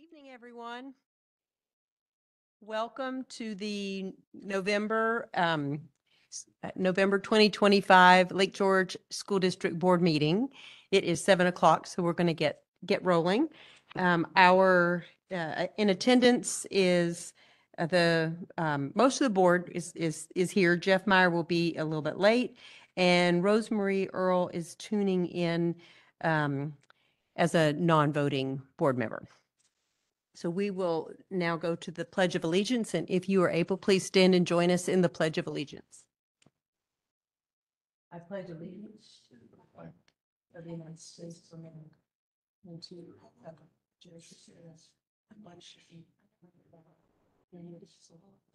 evening, everyone. Welcome to the November 2025 Lake George School District Board meeting. It is 7 o'clock, so we're going to get rolling. In attendance is most of the board is here. Jeff Meyer will be a little bit late, and Rosemarie Earl is tuning in as a non-voting board member. So we will now go to the Pledge of Allegiance, and if you are able, please stand and join us in the Pledge of Allegiance. I pledge allegiance to the flag of the United States of America and to the republic which stands one nation under God,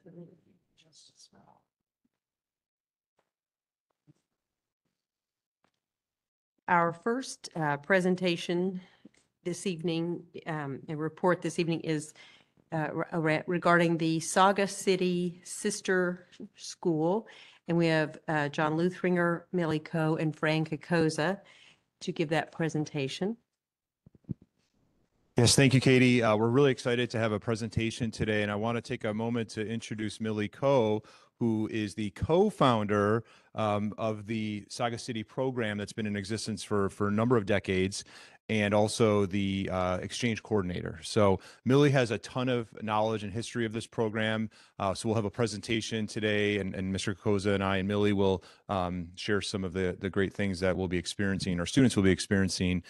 liberty and justice for all. Our first presentation this evening, a report this evening is regarding the Saga City Sister School. And we have John Luthringer, Millie Coe, and Fran Kokoza to give that presentation. Yes, thank you, Katie. We're really excited to have a presentation today, and I want to take a moment to introduce Millie Coe, who is the co-founder of the Saga City program that's been in existence for a number of decades, and also the exchange coordinator. So Millie has a ton of knowledge and history of this program. So we'll have a presentation today, and Mr. Kokoza and I and Millie will share some of the great things that we'll be experiencing, our students will be experiencing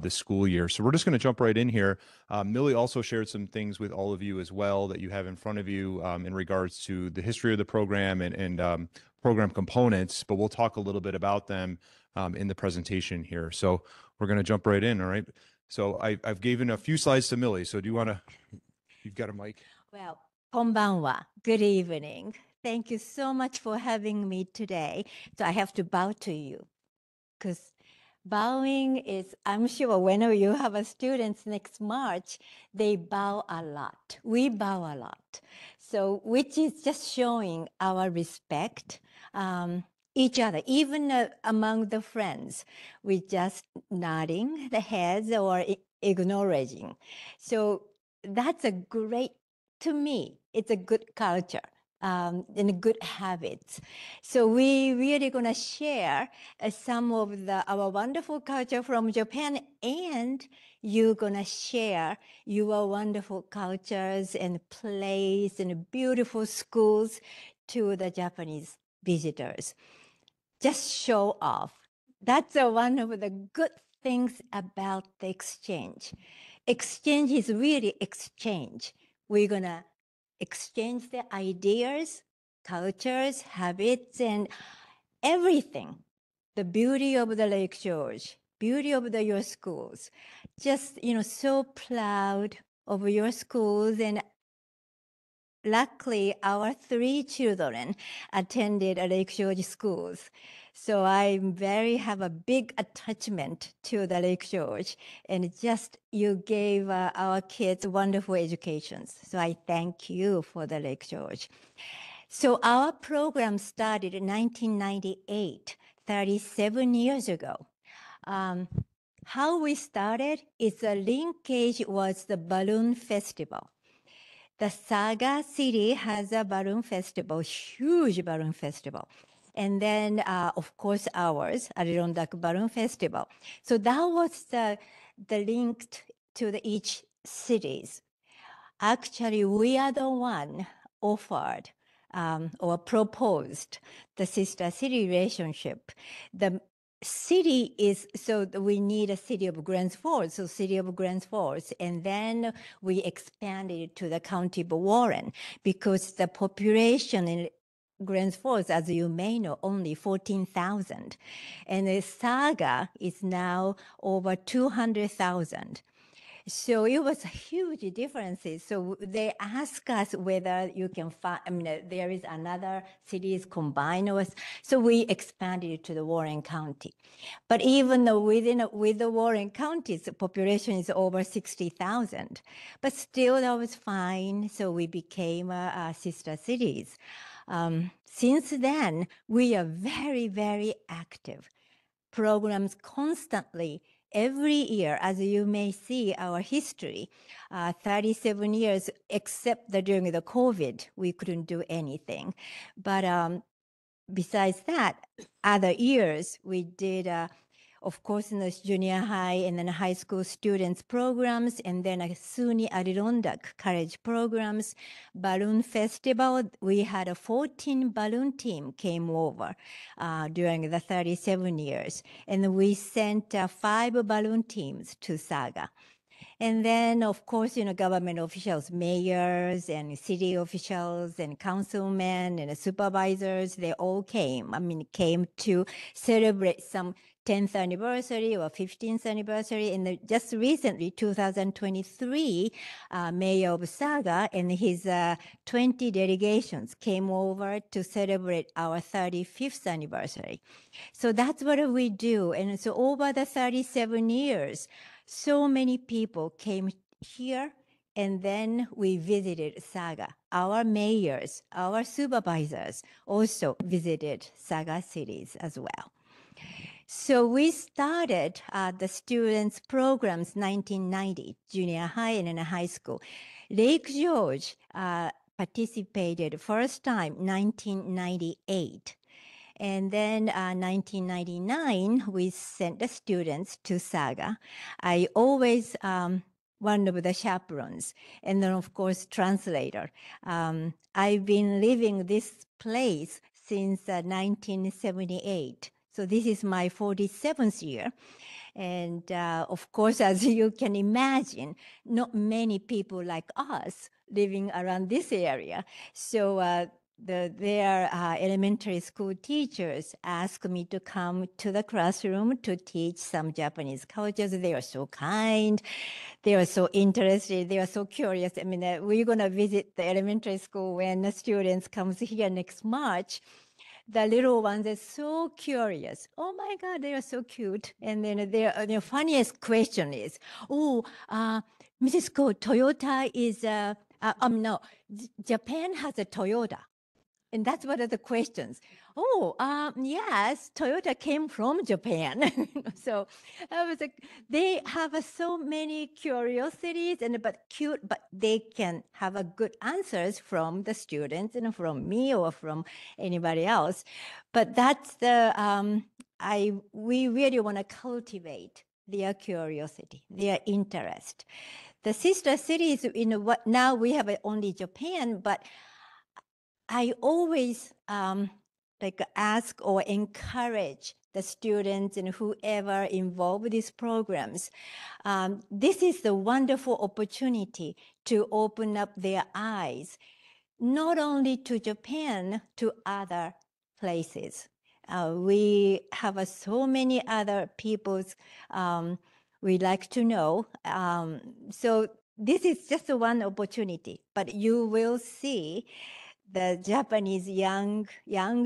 this school year. So we're just going to jump right in here. Millie also shared some things with all of you as well that you have in front of you in regards to the history of the program and program components, but we'll talk a little bit about them in the presentation here. So we're going to jump right in, all right? So I've given a few slides to Millie, so do you want to, you've got a mic? Well, konbanwa, good evening. Thank you so much for having me today. So I have to bow to you, because bowing is, I'm sure whenever you have a students next March, they bow a lot. We bow a lot. So, which is just showing our respect, each other, even among the friends, we just nodding the heads or acknowledging. So that's a great, to me, it's a good culture. And good habits. So we really gonna share some of our wonderful culture from Japan, and you're gonna share your wonderful cultures and plays and beautiful schools to the Japanese visitors. Just show off. That's one of the good things about the exchange. Exchange is really exchange. We're gonna exchange the ideas, cultures, habits, and everything. The beauty of the Lake George, beauty of your schools. Just, so proud of your schools. And luckily, our 3 children attended Lake George schools. So I have a big attachment to the Lake George, and just you gave our kids wonderful educations. So I thank you for the Lake George. So our program started in 1998, 37 years ago. How we started is the linkage was the balloon festival. The Saga City has a balloon festival, huge balloon festival. And then, of course, ours, Adirondack Balloon Festival. So that was the link to each cities. Actually, we are the one offered or proposed the sister city relationship. The city is, so we need a city of Glens Falls, so city of Glens Falls, and then we expanded it to the county of Warren, because the population in Glens Falls, as you may know, only 14,000. And the Saga is now over 200,000. So it was huge differences. So they ask us whether you can find, there is another cities combined with, so we expanded it to the Warren County. But even though with the Warren County's population is over 60,000, but still that was fine. So we became sister cities. Since then, we are very, very active. Programs constantly every year, as you may see, our history, 37 years, except that during the COVID, we couldn't do anything. But besides that, other years, we did, of course, in the junior high and then high school students programs, and then SUNY Adirondack college programs, balloon festival. We had a 14 balloon team came over during the 37 years, and we sent 5 balloon teams to Saga. And then, of course, government officials, mayors and city officials and councilmen and supervisors, they all came. Came to celebrate some 10th anniversary or 15th anniversary. And just recently, 2023, Mayor of Saga and his 20 delegations came over to celebrate our 35th anniversary. So that's what we do. And so over the 37 years, so many people came here, and then we visited Saga. Our mayors, our supervisors also visited Saga cities as well. So we started the students programs 1990, junior high and in high school. Lake George participated first time 1998. And then 1999, we sent the students to Saga. I always one of the chaperones, and then of course translator. I've been living this place since 1978. So this is my 47th year. And of course, as you can imagine, not many people like us living around this area. So their elementary school teachers asked me to come to the classroom to teach some Japanese cultures. They are so kind. They are so interested. They are so curious. We're going to visit the elementary school when the students comes here next March. The little ones are so curious. Oh my God, they are so cute. And then their funniest question is, Mrs. Ko, Toyota is, no, Japan has a Toyota. And that's one of the questions. Yes, Toyota came from Japan. So I was like, they have so many curiosities but cute, but they can have a good answers from the students and from me or from anybody else. But that's we really want to cultivate their curiosity, their interest. The sister cities, now we have only Japan, but I always ask or encourage the students and whoever involved with these programs. This is the wonderful opportunity to open up their eyes, not only to Japan, to other places. We have so many other peoples we like to know. So this is just one opportunity, but you will see the Japanese, young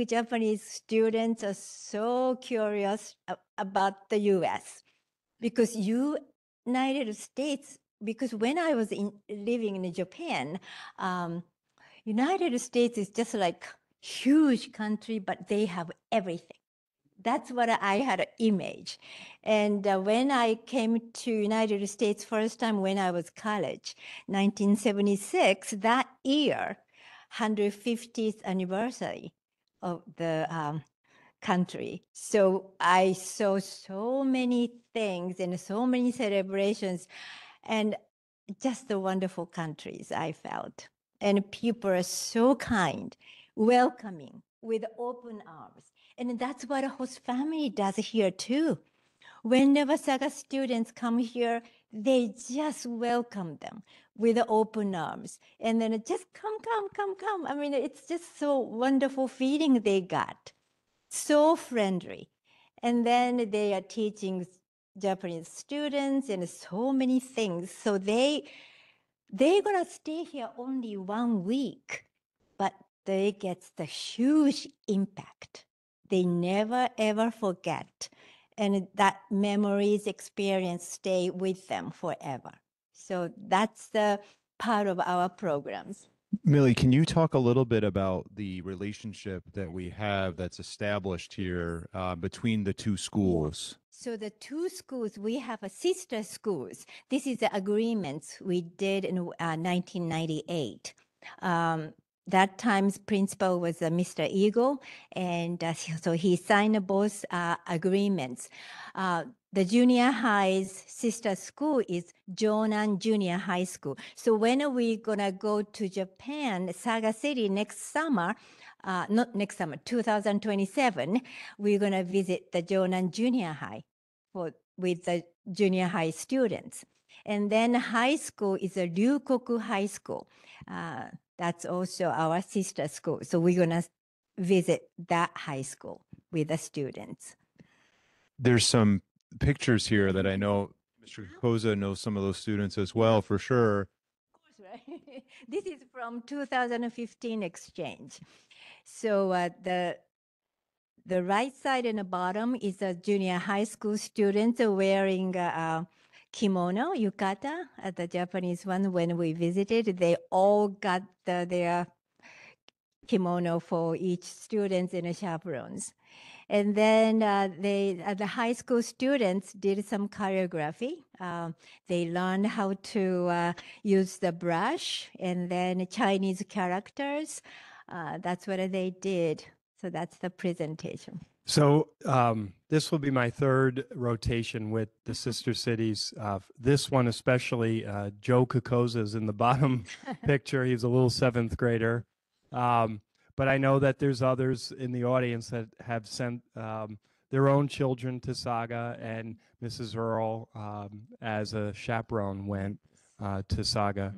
Japanese students are so curious about the US because United States, because when I was living in Japan, United States is just like huge country, but they have everything. That's what I had an image. And when I came to United States first time when I was college, 1976, that year, 150th anniversary of the country. So I saw so many things and so many celebrations and just the wonderful countries I felt. And people are so kind, welcoming, with open arms. And that's what a host family does here too. Whenever Saga students come here, they just welcome them with open arms. And then just come. It's just so wonderful feeling they got. So friendly. And then they are teaching Japanese students and so many things. So they're gonna stay here only 1 week, but they get the huge impact. They never ever forget. And that memories, experience stay with them forever. So that's the part of our programs. Millie, can you talk a little bit about the relationship that we have that's established here between the two schools? So the two schools, we have a sister schools. This is the agreements we did in 1998. That time's principal was Mr. Eagle, and so he signed both agreements. The junior high's sister school is Jonan Junior High School. So when we're gonna go to Japan, Saga City next summer, not next summer, 2027, we're gonna visit the Jonan Junior High with the junior high students. And then high school is a Ryukoku High School. That's also our sister school. So we're gonna visit that high school with the students. There's some pictures here that I know Mr. Koza knows some of those students as well, for sure. Of course, right? This is from 2015 exchange. So the right side and the bottom is a junior high school students wearing a kimono, yukata, the Japanese one. When we visited, they all got their kimono for each students and chaperones. And then the high school students did some choreography. They learned how to use the brush and then Chinese characters. That's what they did. So that's the presentation. So this will be my third rotation with the Sister Cities. This one especially, Joe Kokoza is in the bottom picture. He's a little seventh grader. But I know that there's others in the audience that have sent their own children to Saga, and Mrs. Earl, as a chaperone, went to Saga.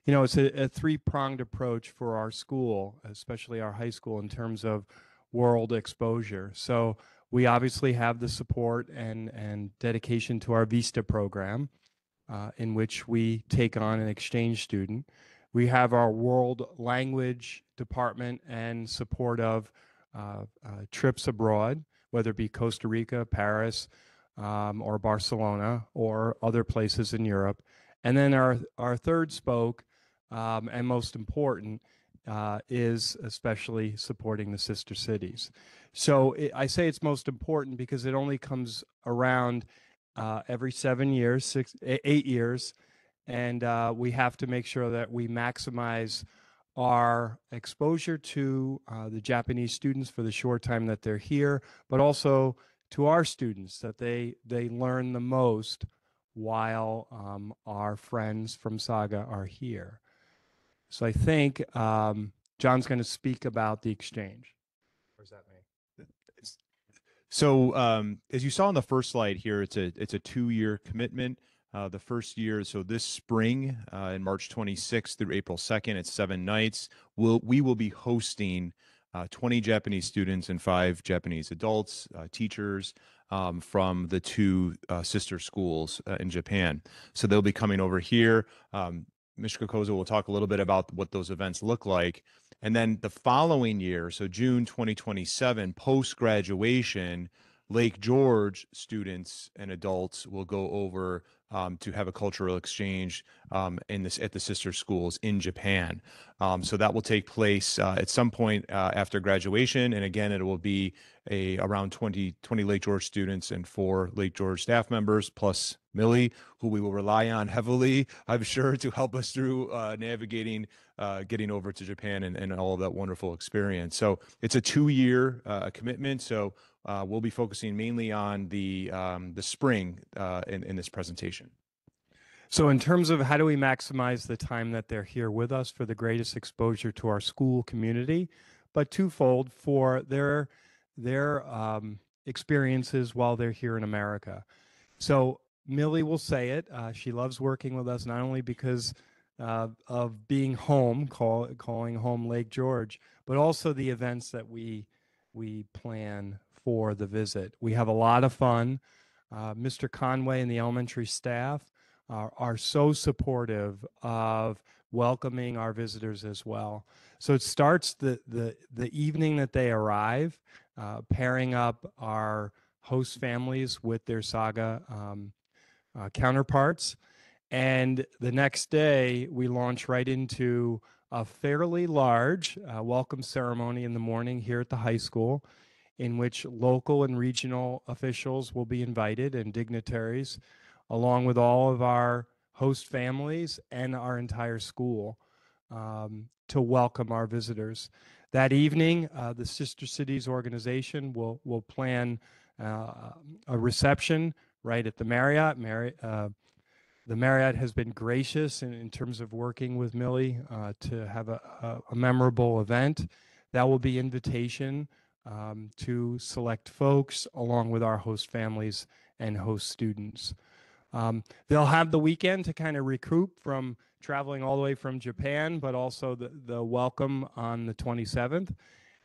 You know, it's a three-pronged approach for our school, especially our high school, in terms of world exposure. So we obviously have the support and dedication to our VISTA program, in which we take on an exchange student. We have our world language department and support of trips abroad, whether it be Costa Rica, Paris, or Barcelona, or other places in Europe. And then our third spoke, and most important, is especially supporting the sister cities. So I say it's most important because it only comes around every 7 years, 8 years, and we have to make sure that we maximize our exposure to the Japanese students for the short time that they're here, but also to our students, that they learn the most while our friends from Saga are here. So I think John's going to speak about the exchange. Or is that me? So as you saw on the first slide here, it's a 2-year commitment. The first year, so this spring, in March 26th through April 2nd, it's 7 nights. We will be hosting 20 Japanese students and 5 Japanese adults, teachers, from the 2 sister schools in Japan. So they'll be coming over here. Mr. Kokoza will talk a little bit about what those events look like. And then the following year, so June 2027, post-graduation, Lake George students and adults will go over to have a cultural exchange at the sister schools in Japan. So that will take place at some point after graduation. And again, it will be around 20 Lake George students and 4 Lake George staff members, plus Millie, who we will rely on heavily, I'm sure, to help us through navigating getting over to Japan and all of that wonderful experience. So it's a 2-year commitment. So we'll be focusing mainly on the spring in this presentation. So in terms of how do we maximize the time that they're here with us for the greatest exposure to our school community, but twofold for their experiences while they're here in America. So Millie will say it. She loves working with us, not only because of being home, calling home Lake George, but also the events that we plan for the visit. We have a lot of fun. Mr. Conway and the elementary staff are so supportive of welcoming our visitors as well. So it starts the evening that they arrive, pairing up our host families with their Saga counterparts. And the next day, we launch right into a fairly large welcome ceremony in the morning here at the high school, in which local and regional officials will be invited and dignitaries, along with all of our host families and our entire school, to welcome our visitors. That evening, the Sister Cities organization will plan a reception right at the Marriott. The Marriott has been gracious in terms of working with Millie to have a memorable event. That will be invitation to select folks along with our host families and host students. They'll have the weekend to kind of recoup from traveling all the way from Japan, but also the welcome on the 27th.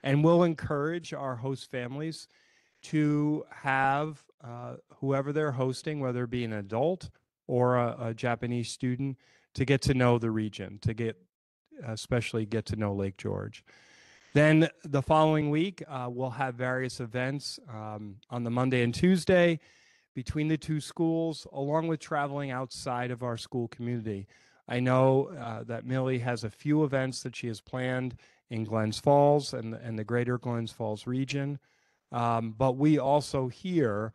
And we'll encourage our host families to have whoever they're hosting, whether it be an adult or a Japanese student, to get to know the region, to especially get to know Lake George. Then the following week, we'll have various events on the Monday and Tuesday between the two schools, along with traveling outside of our school community. I know that Millie has a few events that she has planned in Glens Falls and the greater Glens Falls region. But we also here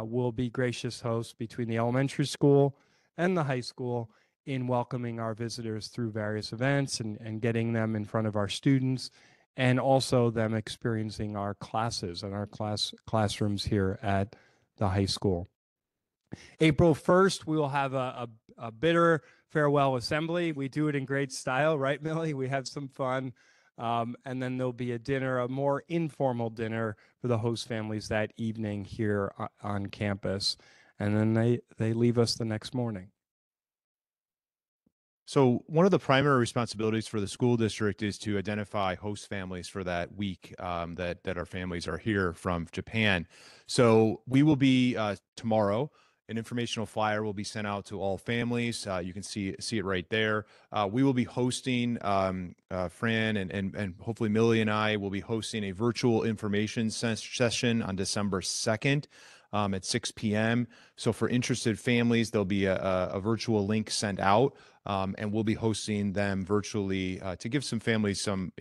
will be gracious hosts between the elementary school and the high school in welcoming our visitors through various events and getting them in front of our students, and also them experiencing our classes and our classrooms here at the high school. April 1st, we will have a bitter farewell assembly. We do it in great style, right, Millie? We have some fun. And then there'll be a dinner, a more informal dinner for the host families that evening here on campus. And then they leave us the next morning. So one of the primary responsibilities for the school district is to identify host families for that week that our families are here from Japan. So we will be tomorrow. An informational flyer will be sent out to all families. You can see it right there. We will be hosting, Fran and hopefully Millie and I will be hosting a virtual information session on December 2nd. At 6 p.m. So for interested families, there'll be a virtual link sent out, and we'll be hosting them virtually to give some families an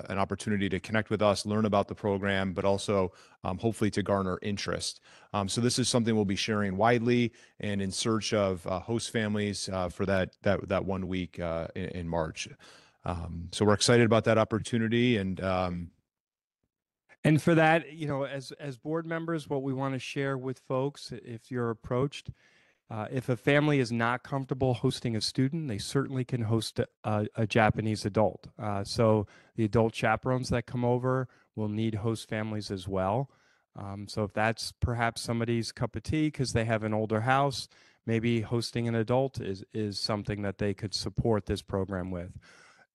opportunity to connect with us, learn about the program, but also hopefully to garner interest. So this is something we'll be sharing widely and in search of host families for that 1 week in March. So we're excited about that opportunity, and for that, as board members, what we want to share with folks, if you're approached, if a family is not comfortable hosting a student, they certainly can host a Japanese adult. So the adult chaperones that come over will need host families as well. So if that's perhaps somebody's cup of tea because they have an older house, maybe hosting an adult is something that they could support this program with.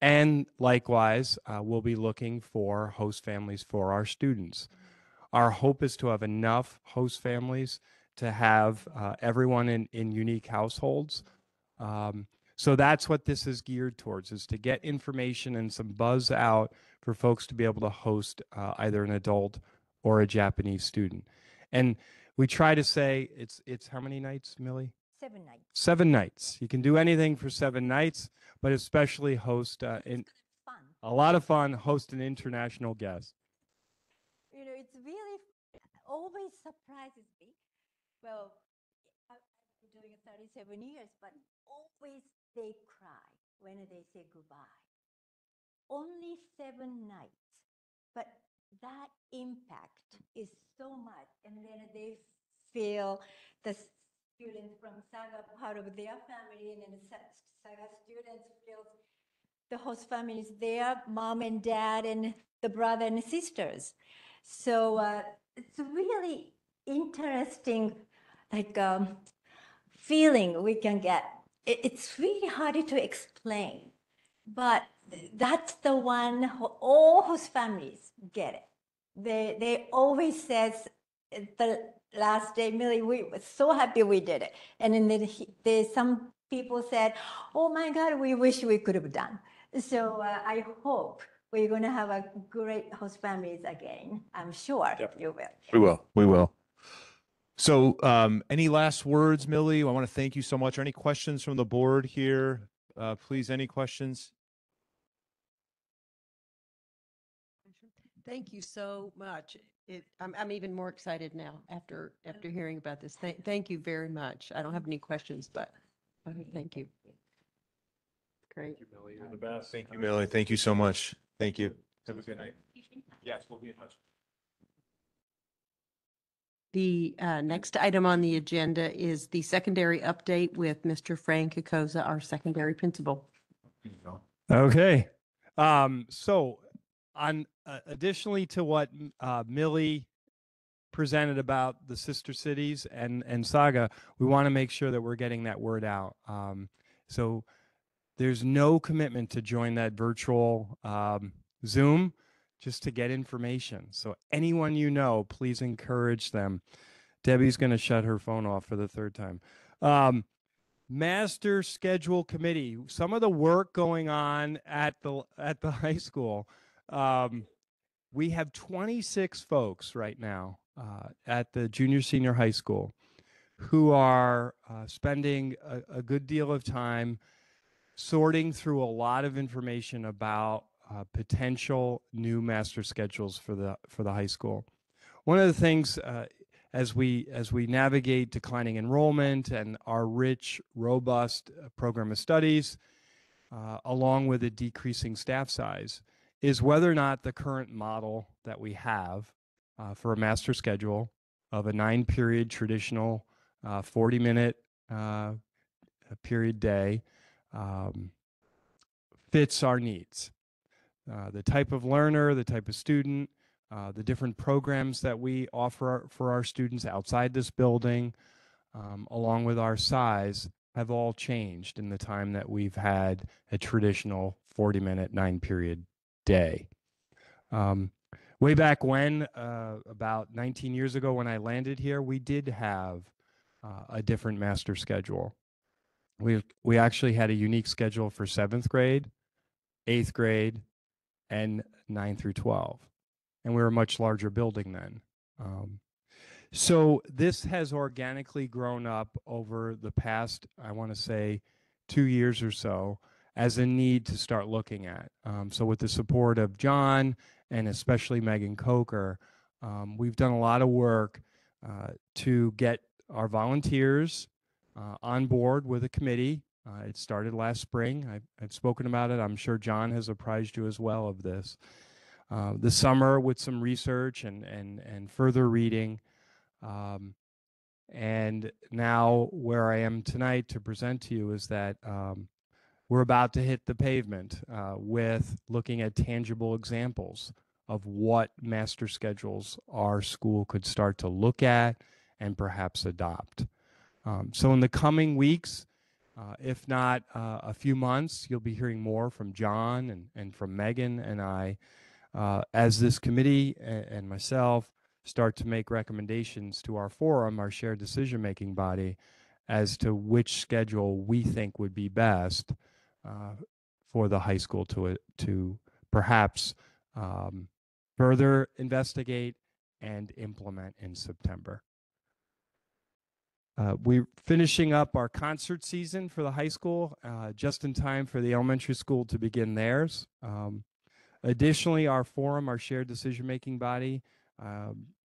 And likewise, we'll be looking for host families for our students. Our hope is to have enough host families to have everyone in unique households. So that's what this is geared towards, is to get information and some buzz out for folks to be able to host either an adult or a Japanese student. And we try to say it's how many nights, Millie? 7 nights. 7 nights. You can do anything for 7 nights, but especially host Fun. a lot of fun, host an international guest. It's really always surprises me. Well, I've been doing it 37 years, but always they cry when they say goodbye. Only 7 nights, but that impact is so much. And then they feel the students from Saga part of their family, and then the Saga students feel the host families, their mom and dad and the brother and sisters. So it's really interesting, feeling we can get. It's really hard to explain, but that's the one all host families get it. They always says the last day, Millie, we were so happy we did it. And then some people said, oh my God, we wish we could have done. So I hope we're going to have a great host families again. I'm sure you will. We will. So any last words, Millie? I want to thank you so much. Any questions from the board here? Please, any questions? Thank you so much. I'm even more excited now after hearing about this. Thank you very much. I don't have any questions, but thank you. Great. You're the best. Thank you, Millie. Thank you so much. Thank you. Have a good night. Yes, we'll be in touch. The next item on the agenda is the secondary update with Mr. Frank Kokoza, our secondary principal. Okay. So on additionally to what Millie presented about the sister cities and Saga, we want to make sure that we're getting that word out. So there's no commitment to join that virtual Zoom, just to get information. So anyone you know, please encourage them. Debbie's going to shut her phone off for the third time. Master Schedule Committee. Some of the work going on at the high school. We have 26 folks right now at the junior senior high school who are spending a good deal of time sorting through a lot of information about potential new master schedules for the high school. One of the things as we navigate declining enrollment and our rich, robust program of studies, along with a decreasing staff size, is whether or not the current model that we have for a master schedule of a 9-period traditional 40-minute period day fits our needs. The type of learner, the type of student, the different programs that we offer for our students outside this building, along with our size, have all changed in the time that we've had a traditional 40-minute 9-period day. Way back when, about 19 years ago when I landed here, we did have a different master schedule. We actually had a unique schedule for 7th grade, 8th grade, and 9 through 12. And we were a much larger building then. So this has organically grown up over the past, I want to say, 2 years or so as a need to start looking at. So with the support of John and especially Megan Coker, we've done a lot of work to get our volunteers on board with a committee. It started last spring. I've spoken about it. I'm sure John has apprised you as well of this. The summer with some research and further reading. And now where I am tonight to present to you is that we're about to hit the pavement with looking at tangible examples of what master schedules our school could start to look at and perhaps adopt. So in the coming weeks, if not a few months, you'll be hearing more from John and from Megan and I as this committee and myself start to make recommendations to our forum, our shared decision-making body, as to which schedule we think would be best for the high school to perhaps further investigate and implement in September. We're finishing up our concert season for the high school just in time for the elementary school to begin theirs. Additionally, our forum, our shared decision-making body,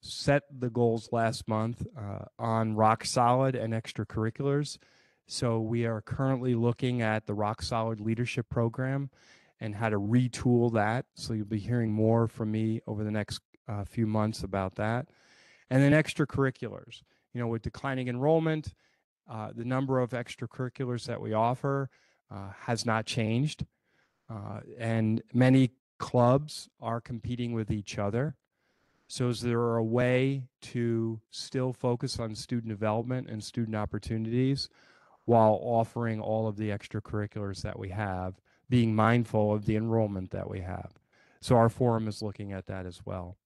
set the goals last month on Rock Solid and extracurriculars. So we are currently looking at the Rock Solid Leadership Program and how to retool that. So you'll be hearing more from me over the next few months about that. And then extracurriculars. You know, with declining enrollment, the number of extracurriculars that we offer has not changed. And many clubs are competing with each other. So is there a way to still focus on student development and student opportunities while offering all of the extracurriculars that we have, being mindful of the enrollment that we have? So our forum is looking at that as well.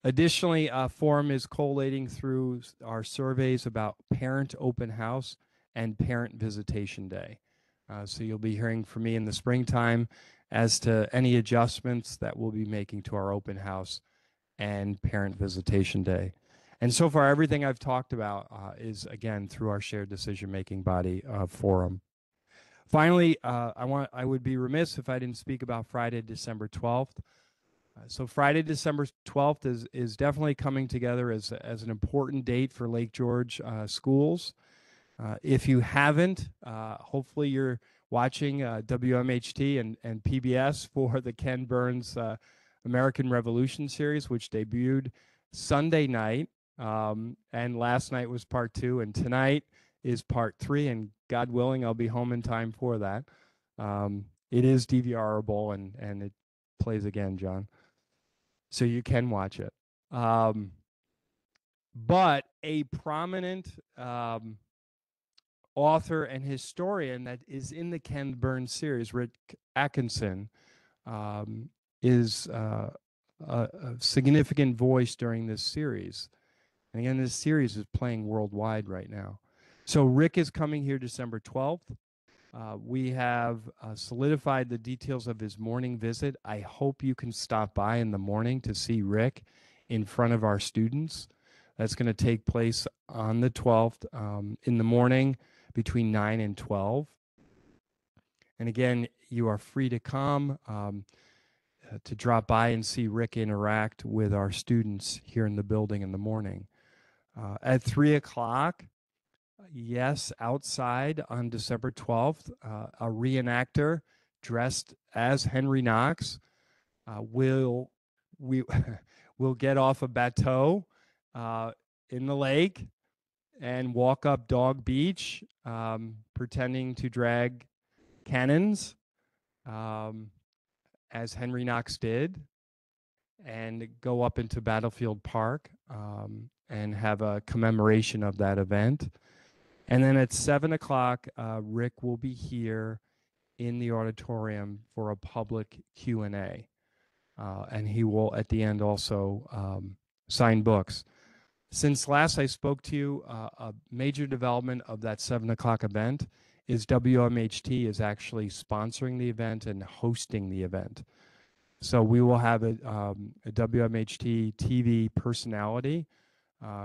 Additionally, forum is collating through our surveys about parent open house and parent visitation day. So you'll be hearing from me in the springtime as to any adjustments that we'll be making to our open house and parent visitation day. And so far, everything I've talked about is, again, through our shared decision-making body forum. Finally, I would be remiss if I didn't speak about Friday, December 12th. So Friday, December 12th is definitely coming together as an important date for Lake George schools. If you haven't, hopefully you're watching WMHT and PBS for the Ken Burns American Revolution series, which debuted Sunday night. And last night was part 2, and tonight is part 3. And God willing, I'll be home in time for that. It is DVRable and it plays again, John. So you can watch it. But a prominent author and historian that is in the Ken Burns series, Rick Atkinson, is a significant voice during this series. And again, this series is playing worldwide right now. So Rick is coming here December 12th. We have solidified the details of his morning visit. I hope you can stop by in the morning to see Rick in front of our students. That's going to take place on the 12th in the morning between 9 and 12. And again, you are free to come to drop by and see Rick interact with our students here in the building in the morning. At 3 o'clock, yes, outside on December 12th, a reenactor dressed as Henry Knox will get off a bateau in the lake and walk up Dog Beach, pretending to drag cannons, as Henry Knox did, and go up into Battlefield Park and have a commemoration of that event. And then at 7 o'clock, Rick will be here in the auditorium for a public Q&A. And he will, at the end, also sign books. Since last I spoke to you, a major development of that 7 o'clock event is WMHT is actually sponsoring the event and hosting the event. So we will have a WMHT TV personality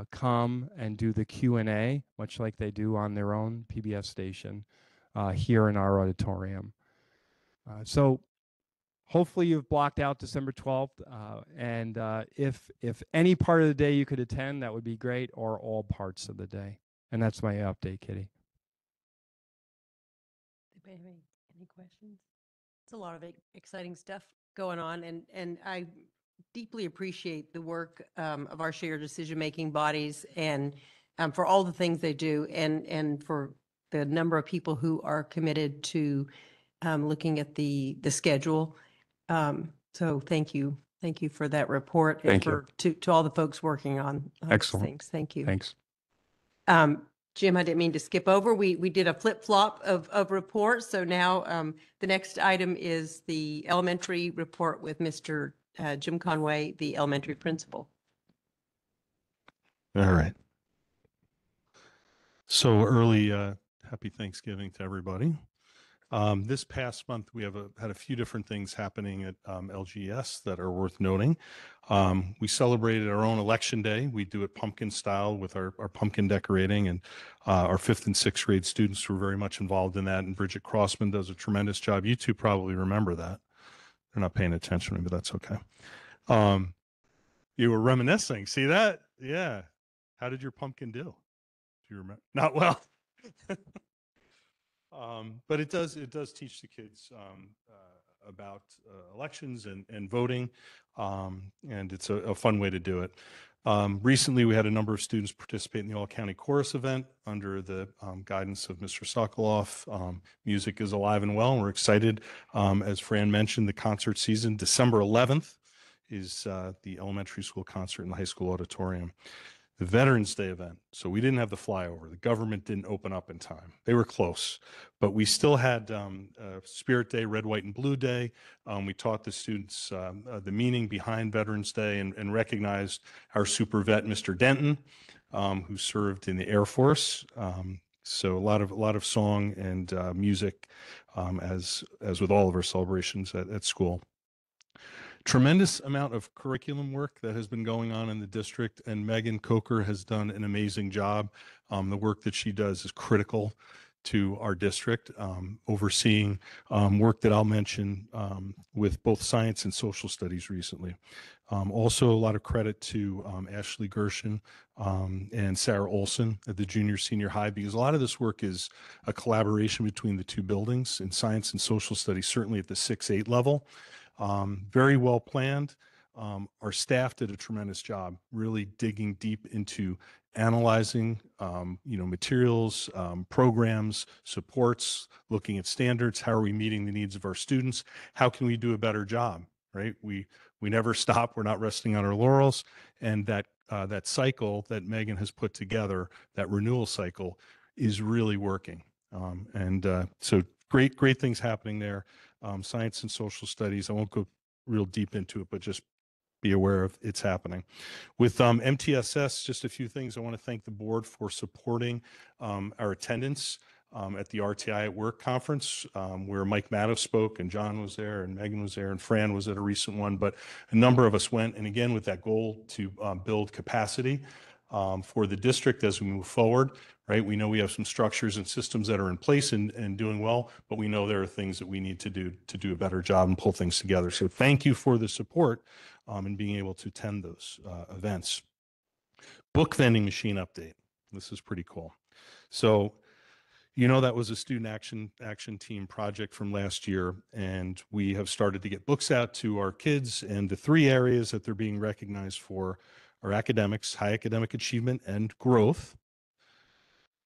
come and do the Q&A, much like they do on their own PBS station here in our auditorium. So hopefully you've blocked out December 12th, and if any part of the day you could attend, that would be great, or all parts of the day. And that's my update, Kitty. Anybody have any questions? It's a lot of exciting stuff going on, and I deeply appreciate the work of our shared decision-making bodies and for all the things they do, and for the number of people who are committed to looking at the schedule. So thank you. Thank you for that report. Thank and to all the folks working on these Excellent. things. Thank you. Thanks. Jim, I didn't mean to skip over. We did a flip-flop of reports. So now the next item is the elementary report with Mr. Jim Conway, the elementary principal. All right. So early happy Thanksgiving to everybody. This past month, we have had a few different things happening at LGS that are worth noting. We celebrated our own election day. We do it pumpkin style with our pumpkin decorating, and our 5th and 6th grade students were very much involved in that. And Bridget Crossman does a tremendous job. You two probably remember that. They're not paying attention to me, but that's okay. You were reminiscing. See that? Yeah. How did your pumpkin do? Do you remember? Not well. But it does teach the kids about elections and voting, and it's a fun way to do it. Recently, we had a number of students participate in the All-County Chorus event under the guidance of Mr. Sokoloff. Music is alive and well, and we're excited. As Fran mentioned, the concert season, December 11th, is the elementary school concert in the high school auditorium. The Veterans Day event. So we didn't have the flyover. The government didn't open up in time. They were close, but we still had Spirit Day, Red, White, and Blue Day. We taught the students the meaning behind Veterans Day and recognized our super vet, Mr. Denton, who served in the Air Force. So a lot of song and music, as with all of our celebrations at school. Tremendous amount of curriculum work that has been going on in the district, and Megan Coker has done an amazing job. The work that she does is critical to our district, overseeing work that I'll mention with both science and social studies recently. Also, a lot of credit to Ashley Gershon and Sarah Olson at the junior senior high, because a lot of this work is a collaboration between the two buildings in science and social studies, certainly at the 6-8 level. Very well planned. Our staff did a tremendous job really digging deep into analyzing materials, programs, supports, looking at standards. How are we meeting the needs of our students? How can we do a better job, right? We never stop. We're not resting on our laurels. And that cycle that Megan has put together, that renewal cycle, is really working. So great things happening there. Science and social studies, I won't go real deep into it, but just be aware of it's happening. With MTSS, just a few things. I want to thank the board for supporting our attendance at the RTI at Work conference, where Mike Maddow spoke and John was there and Megan was there and Fran was at a recent one, but a number of us went. And again, with that goal to build capacity for the district as we move forward, right? We know we have some structures and systems that are in place and doing well, but we know there are things that we need to do a better job and pull things together. So thank you for the support and being able to attend those events. Book vending machine update. This is pretty cool. So, that was a student action team project from last year, and we have started to get books out to our kids, and the 3 areas that they're being recognized for are academics, high academic achievement and growth,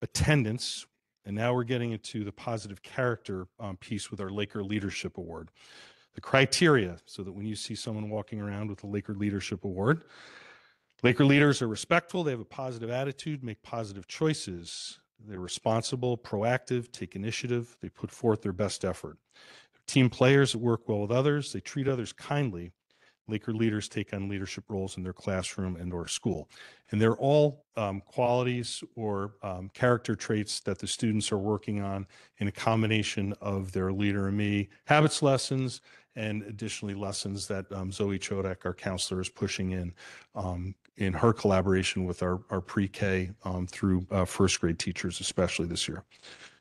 attendance, and now we're getting into the positive character piece with our Laker Leadership Award. The criteria, so that when you see someone walking around with the Laker Leadership Award, Laker leaders are respectful, they have a positive attitude, make positive choices. They're responsible, proactive, take initiative, they put forth their best effort. Team players that work well with others, they treat others kindly. Laker leaders take on leadership roles in their classroom and or school. And they're all qualities or character traits that the students are working on in a combination of their Leader in Me habits lessons and additionally lessons that Zoe Chodak, our counselor, is pushing in her collaboration with our pre-K through first grade teachers, especially this year.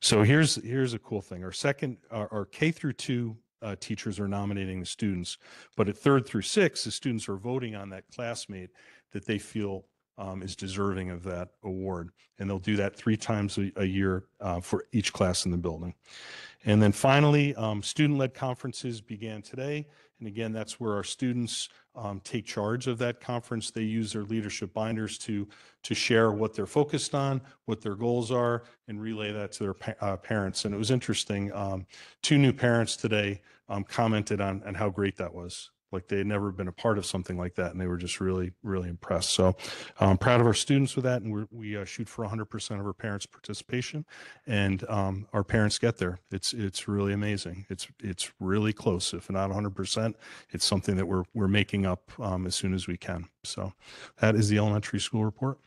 So here's a cool thing. Our K through 2 teachers are nominating the students, but at 3rd through 6th, the students are voting on that classmate that they feel is deserving of that award. And they'll do that 3 times a year for each class in the building. And then finally, student-led conferences began today. And again, that's where our students take charge of that conference. They use their leadership binders to share what they're focused on, what their goals are, and relay that to their parents. And it was interesting. 2 new parents today commented on how great that was. Like they had never been a part of something like that, and they were just really, really impressed. So I'm proud of our students with that, and we shoot for 100% of our parents' participation, and our parents get there. It's really amazing. It's really close, if not 100%. It's something that we're making up as soon as we can. So that is the elementary school report.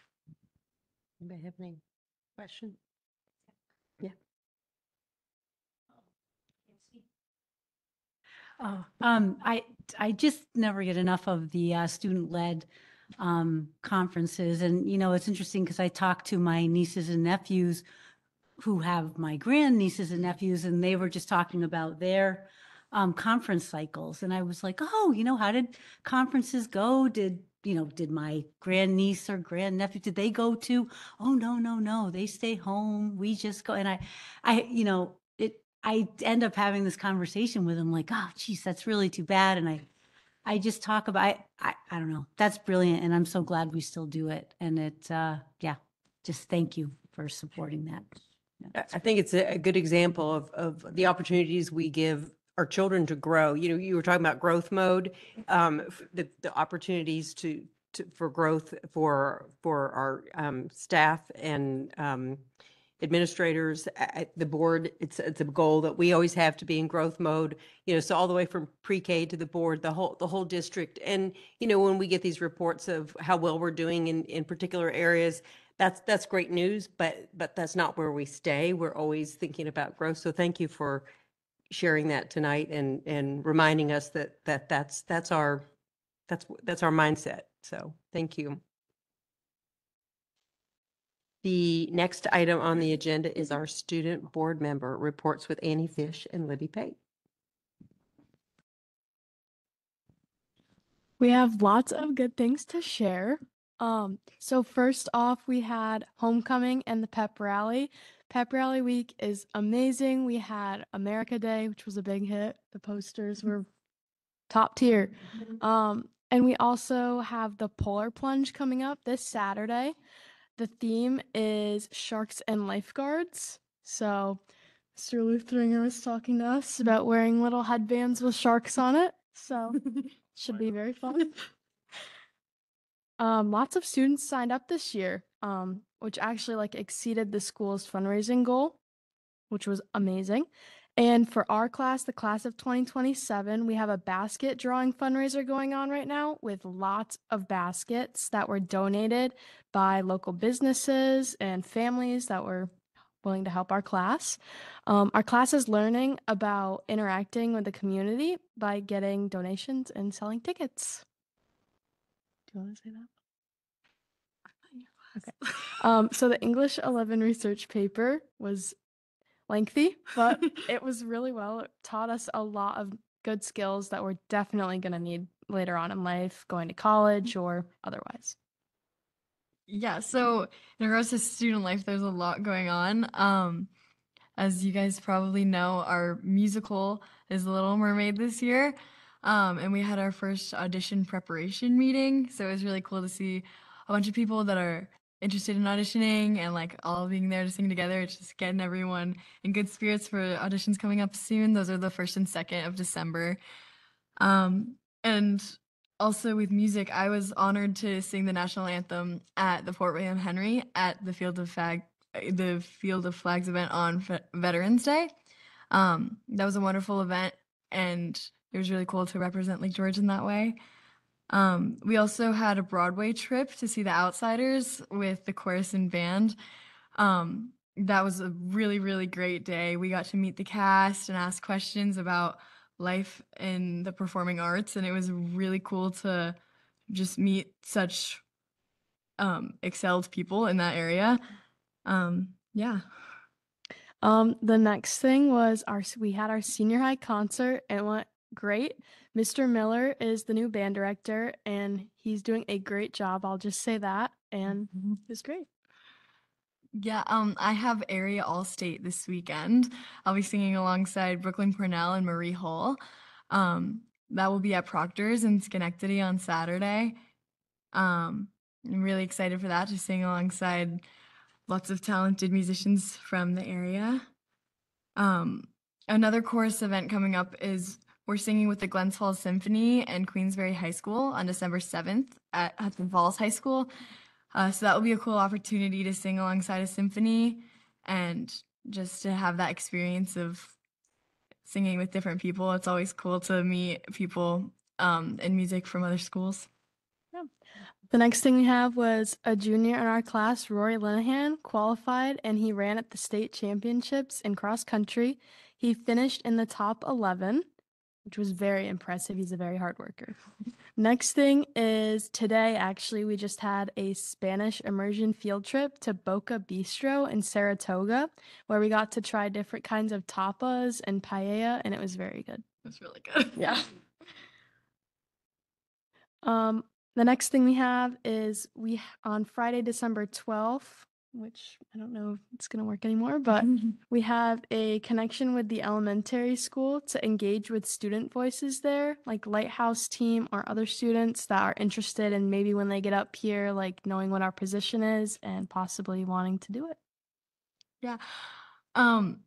Anybody have any questions? Yeah. Oh, I just never get enough of the student-led conferences. And, it's interesting because I talk to my nieces and nephews who have my grandnieces and nephews, and they were just talking about their conference cycles. And I was like, oh, how did conferences go? Did my grandniece or grandnephew, did they go to? Oh, no, they stay home. We just go. And I end up having this conversation with them like, oh, geez, that's really too bad. And I just talk about, I don't know, that's brilliant. And I'm so glad we still do it. And just thank you for supporting that. I think it's a good example of the opportunities we give our children to grow. You were talking about growth mode, the opportunities for growth for our staff and administrators at the board. It's a goal that we always have to be in growth mode, so all the way from pre-K to the board, the whole district. And, when we get these reports of how well we're doing in particular areas, that's great news, but that's not where we stay. We're always thinking about growth. So thank you for sharing that tonight and reminding us that's our mindset. So thank you. The next item on the agenda is our student board member reports with Annie Fish and Libby Pate. We have lots of good things to share. So first off, we had homecoming and the pep rally. Pep rally week is amazing. We had America Day, which was a big hit. The posters were top tier. And we also have the polar plunge coming up this Saturday. The theme is sharks and lifeguards. So Mr. Luthringer was talking to us about wearing little headbands with sharks on it. So should be very fun. Lots of students signed up this year, which actually like exceeded the school's fundraising goal, which was amazing. And for our class, the class of 2027, we have a basket drawing fundraiser going on right now with lots of baskets that were donated by local businesses and families that were willing to help our class. Our class is learning about interacting with the community by getting donations and selling tickets. Do you want to say that? Okay. So the English 11 research paper was lengthy, but it was really well. It taught us a lot of good skills that we're definitely going to need later on in life, going to college or otherwise. Yeah, so in regards to student life, there's a lot going on. As you guys probably know, our musical is The Little Mermaid this year. And we had our first audition preparation meeting. So it was really cool to see a bunch of people that are interested in auditioning and like all being there to sing together. It's just getting everyone in good spirits for auditions coming up soon. Those are the 1st and 2nd of December. And also with music, I was honored to sing the national anthem at the Fort William Henry at the Field of Flags event on Veterans Day. That was a wonderful event, and it was really cool to represent Lake George in that way. We also had a Broadway trip to see The Outsiders with the chorus and band. That was a really, really great day. We got to meet the cast and ask questions about life in the performing arts, and it was really cool to just meet such excelled people in that area. Yeah. The next thing was we had our senior high concert and it went great. Mr. Miller is the new band director and he's doing a great job. I'll just say that. And it was great. Yeah, I have area all-state this weekend. I'll be singing alongside Brooklyn Cornell and Marie Hull. That will be at Proctor's in Schenectady on Saturday. I'm really excited for that, to sing alongside lots of talented musicians from the area. Another chorus event coming up is we're singing with the Glens Falls Symphony and Queensbury High School on December 7th at Hudson Falls High School. So that will be a cool opportunity to sing alongside a symphony and just to have that experience of singing with different people. It's always cool to meet people in music from other schools. The next thing we have was a junior in our class, Rory Linehan, qualified and he ran at the state championships in cross country. He finished in the top 11, which was very impressive. He's a very hard worker. Next thing is today, actually, we just had a Spanish immersion field trip to Boca Bistro in Saratoga, where we got to try different kinds of tapas and paella, and it was very good. It was really good. Yeah. The next thing we have is on Friday, December 12th, which I don't know if it's going to work anymore, but we have a connection with the elementary school to engage with student voices there, like Lighthouse team or other students that are interested in maybe when they get up here, like knowing what our position is and possibly wanting to do it. Yeah. And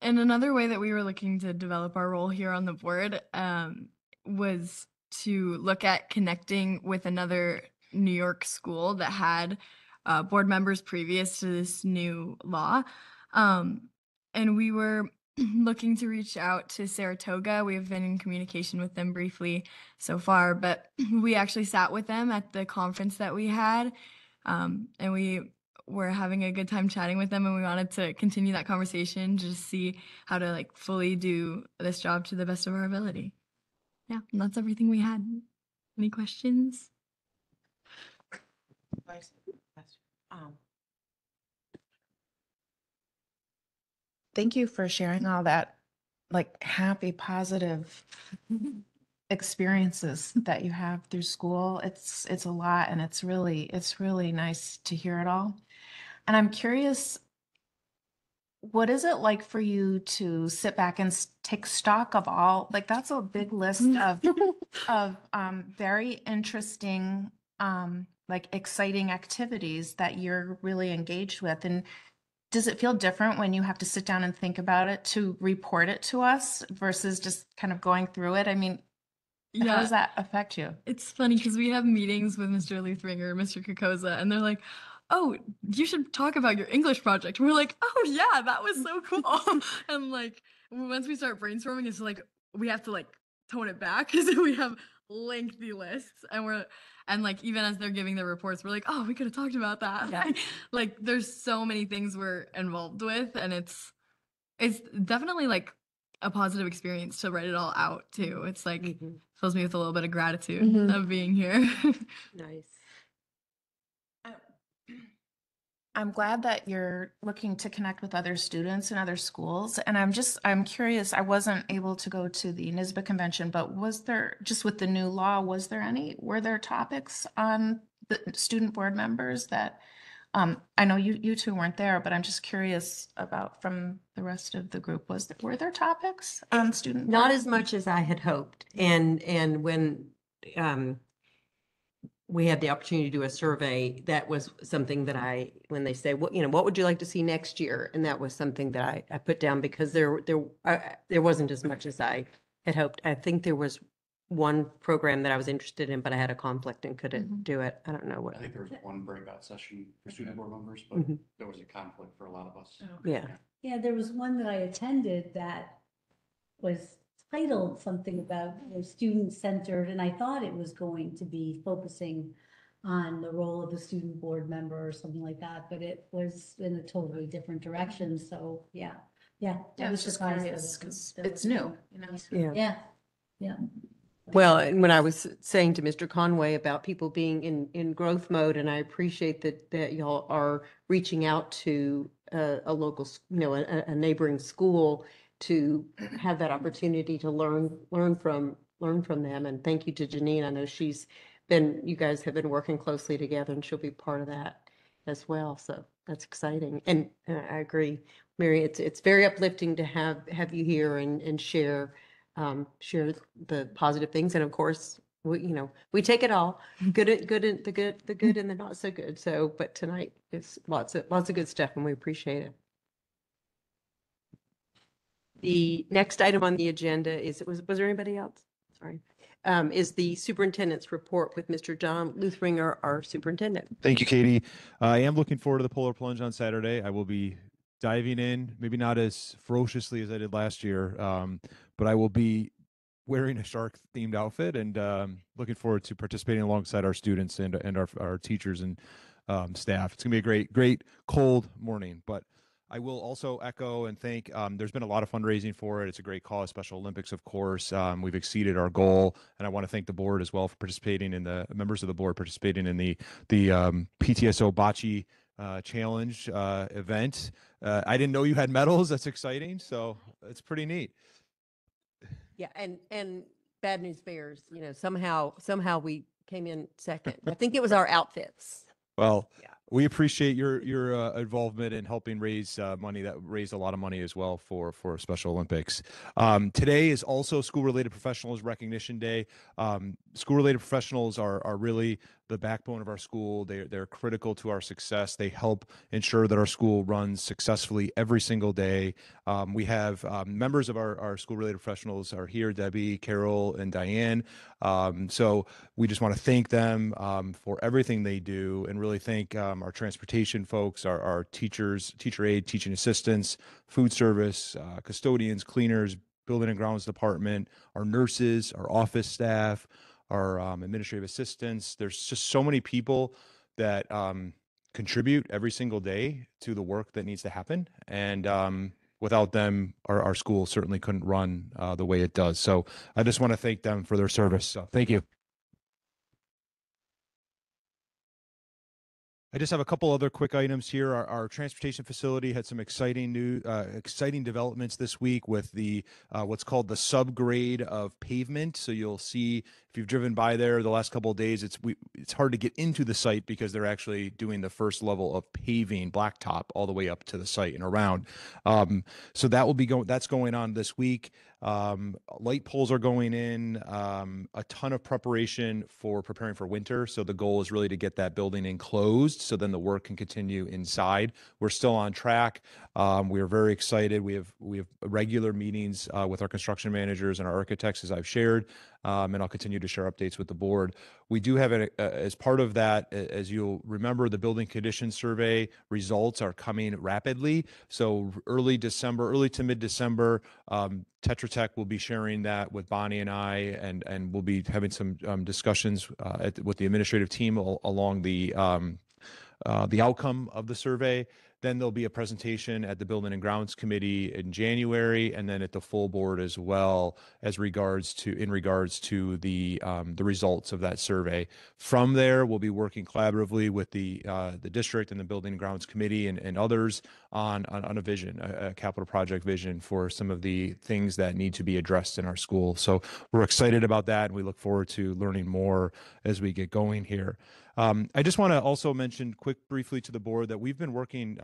another way that we were looking to develop our role here on the board was to look at connecting with another New York school that had board members previous to this new law. And we were looking to reach out to Saratoga. We've been in communication with them briefly so far, but we actually sat with them at the conference that we had. And we were having a good time chatting with them, and we wanted to continue that conversation to just see how to like fully do this job to the best of our ability. Yeah, and that's everything we had. Any questions? thank you for sharing all that, like happy, positive experiences that you have through school. It's a lot, and it's really nice to hear it all. And I'm curious, what is it like for you to sit back and take stock of all, like that's a big list of very interesting like exciting activities that you're really engaged with. And does it feel different when you have to sit down and think about it to report it to us versus just kind of going through it? I mean, how Yeah, does that affect you? it's funny because we have meetings with Mr. Luthringer, Mr. Kokoza, and they're like, "Oh, you should talk about your English project." And we're like, "Oh yeah, that was so cool." And like once we start brainstorming, it's like we have to like tone it back because we have lengthy lists, and like even as they're giving their reports, we're like, "Oh, we could have talked about that." Yeah. Like there's so many things we're involved with, and it's definitely like a positive experience to write it all out too. It's like Mhm. fills me with a little bit of gratitude Mhm. of being here. Nice. I'm glad that you're looking to connect with other students in other schools. And I'm curious, I wasn't able to go to the NYSBA convention, but was there, just with the new law, were there topics on the student board members that, I know you two weren't there, but I'm just curious about from the rest of the group, were there topics on student? Not board? as much as I had hoped. And when we had the opportunity to do a survey, that was something that when they say, what would you like to see next year? And that was something that I put down because there wasn't as much as I had hoped. I think there was one program that I was interested in, but I had a conflict and couldn't do it. I don't know what. I think there was one breakout session for student board members, but Mhm. there was a conflict for a lot of us. Yeah. Yeah, there was one that I attended that was titled something about student-centered, and I thought it was going to be focusing on the role of a student board member or something like that, but it was in a totally different direction, so, yeah. Yeah, I I was was just surprised curious that because that it's was- new, you know? Yeah. Yeah, yeah. Well, and when I was saying to Mr. Conway about people being in growth mode, and I appreciate that y'all are reaching out to a local, a neighboring school to have that opportunity to learn from them. And thank you to Janine. I know you guys have been working closely together, and she'll be part of that as well. So that's exciting. And I agree, Mary, it's very uplifting to have you here and share the positive things. And of course, we take it all, the good and the not so good. So, but tonight is lots of good stuff, and we appreciate it. The next item on the agenda was there anybody else? Sorry. Is the superintendent's report with Mr. John Luthringer, our superintendent. Thank you, Katie. I am looking forward to the Polar Plunge on Saturday. I will be diving in, maybe not as ferociously as I did last year, but I will be wearing a shark themed outfit and looking forward to participating alongside our students and our teachers and staff. It's gonna be a great cold morning, but I will also echo and thank, there's been a lot of fundraising for it. It's a great cause, Special Olympics, of course. We've exceeded our goal, and I want to thank the board as well for participating in the members of the board participating in the PTSO Bocce Challenge event. I didn't know you had medals. That's exciting. So it's pretty neat. Yeah, and bad news bears, somehow we came in second. I think it was our outfits. Well, Yeah. we appreciate your involvement in helping raise money that raised a lot of money as well for Special Olympics. Today is also School-Related Professionals Recognition Day. School-related professionals are really the backbone of our school. They're critical to our success. They help ensure that our school runs successfully every single day. We have members of our school-related professionals are here, Debbie, Carol, and Diane. So we just want to thank them for everything they do, and really thank our transportation folks, our teachers, teacher aide, teaching assistants, food service, custodians, cleaners, building and grounds department, our nurses, our office staff, our administrative assistants. There's just so many people that contribute every single day to the work that needs to happen. And without them, our school certainly couldn't run the way it does. So I just want to thank them for their service. So thank you. I just have a couple other quick items here. Our transportation facility had some exciting developments this week with the what's called the subgrade of pavement. So you'll see if you've driven by there the last couple of days, it's hard to get into the site because they're actually doing the first level of paving blacktop all the way up to the site and around. So that's going on this week. Light poles are going in, a ton of preparation for preparing for winter. So the goal is really to get that building enclosed so then the work can continue inside. We're still on track. We are very excited. We have regular meetings with our construction managers and our architects, as I've shared, and I'll continue to share updates with the board. We do have, as part of that, as you'll remember, the building condition survey results are coming rapidly. So early to mid-December, Tetra Tech will be sharing that with Bonnie and I, and we'll be having some discussions with the administrative team along the outcome of the survey. Then there'll be a presentation at the Building and Grounds Committee in January, and then at the full board as well in regards to the results of that survey. From there, we'll be working collaboratively with the district and the Building and Grounds Committee and others on a vision, a capital project vision for some of the things that need to be addressed in our school. So we're excited about that, and we look forward to learning more as we get going here. I just want to also mention briefly to the board that we've been working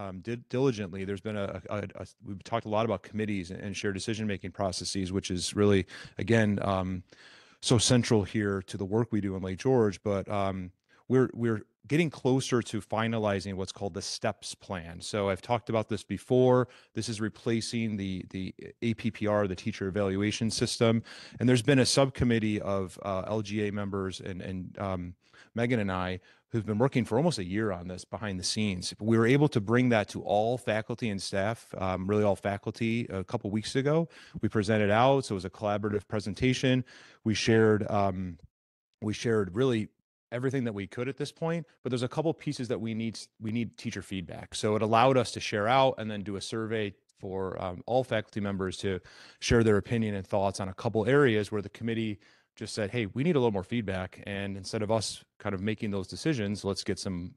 diligently. There's been we've talked a lot about committees and shared decision-making processes, which is really, again, so central here to the work we do in Lake George. But we're getting closer to finalizing what's called the STEPS plan. So I've talked about this before. This is replacing the APPR, the teacher evaluation system. And there's been a subcommittee of LGA members and Megan and I who've been working for almost a year on this behind the scenes. We were able to bring that to all faculty and staff, really all faculty, a couple weeks ago. We presented out, so it was a collaborative presentation. We shared really everything that we could at this point, but there's a couple pieces that we need teacher feedback. So it allowed us to share out and then do a survey for all faculty members to share their opinion and thoughts on a couple areas where the committee just said, hey, we need a little more feedback. And instead of us kind of making those decisions, let's get some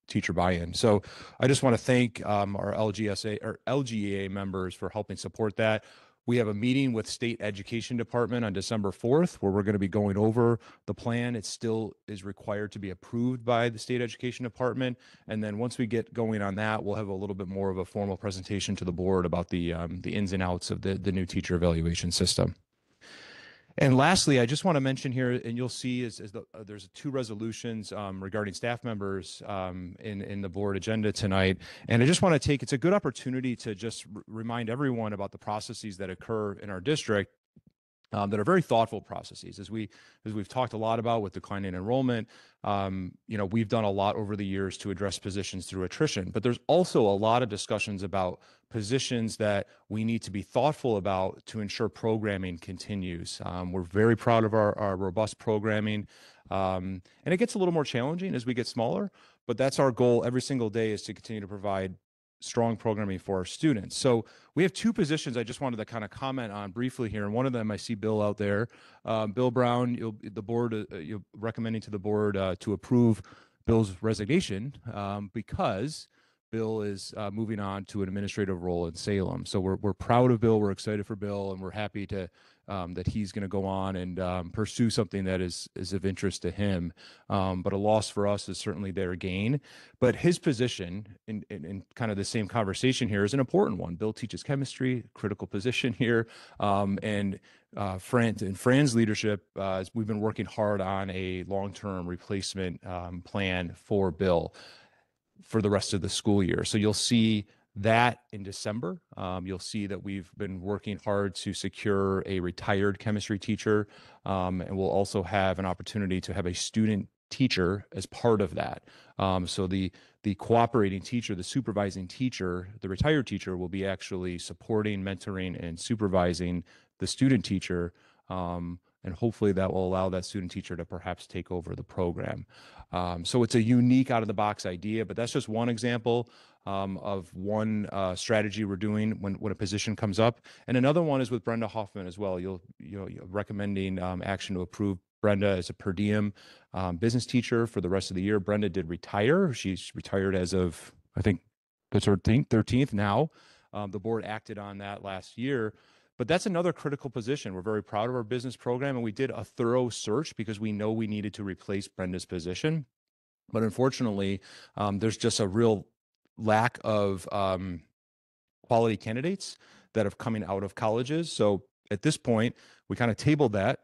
teacher buy-in. So I just want to thank our LGA members for helping support that. We have a meeting with State Education Department on December 4th, where we're going to be going over the plan. It still is required to be approved by the State Education Department. And then once we get going on that, we'll have a little bit more of a formal presentation to the board about the ins and outs of the new teacher evaluation system. And lastly, I just want to mention here, and you'll see there's two resolutions regarding staff members in the board agenda tonight. And I just want to it's a good opportunity to just remind everyone about the processes that occur in our district that are very thoughtful processes. As we've talked a lot about with declining enrollment, we've done a lot over the years to address positions through attrition, but there's also a lot of discussions about positions that we need to be thoughtful about to ensure programming continues. We're very proud of our robust programming, and it gets a little more challenging as we get smaller, but that's our goal every single day, is to continue to provide strong programming for our students. So we have two positions I just wanted to kind of comment on briefly here. And one of them, I see Bill out there. Bill Brown, you're recommending to the board to approve Bill's resignation because Bill is moving on to an administrative role in Salem. So we're proud of Bill. We're excited for Bill, and we're happy to that he's going to go on and pursue something that is of interest to him. But a loss for us is certainly their gain. But his position in kind of the same conversation here is an important one. Bill teaches chemistry, critical position here. And Fran's leadership, we've been working hard on a long-term replacement plan for Bill for the rest of the school year. So you'll see that in December. You'll see that we've been working hard to secure a retired chemistry teacher, and we'll also have an opportunity to have a student teacher as part of that. So the cooperating teacher, the supervising teacher, the retired teacher will be actually supporting, mentoring, and supervising the student teacher. And hopefully that will allow that student teacher to perhaps take over the program. So it's a unique out-of-the-box idea, but that's just one example of one strategy we're doing when a position comes up. And another one is with Brenda Hoffman as well. You're recommending action to approve Brenda as a per diem business teacher for the rest of the year. Brenda did retire. She's retired as of, I think, the 13th now. The board acted on that last year. But that's another critical position. We're very proud of our business program, and we did a thorough search because we know we needed to replace Brenda's position. But unfortunately, there's just a real lack of quality candidates that have coming out of colleges. So at this point, we kind of tabled that,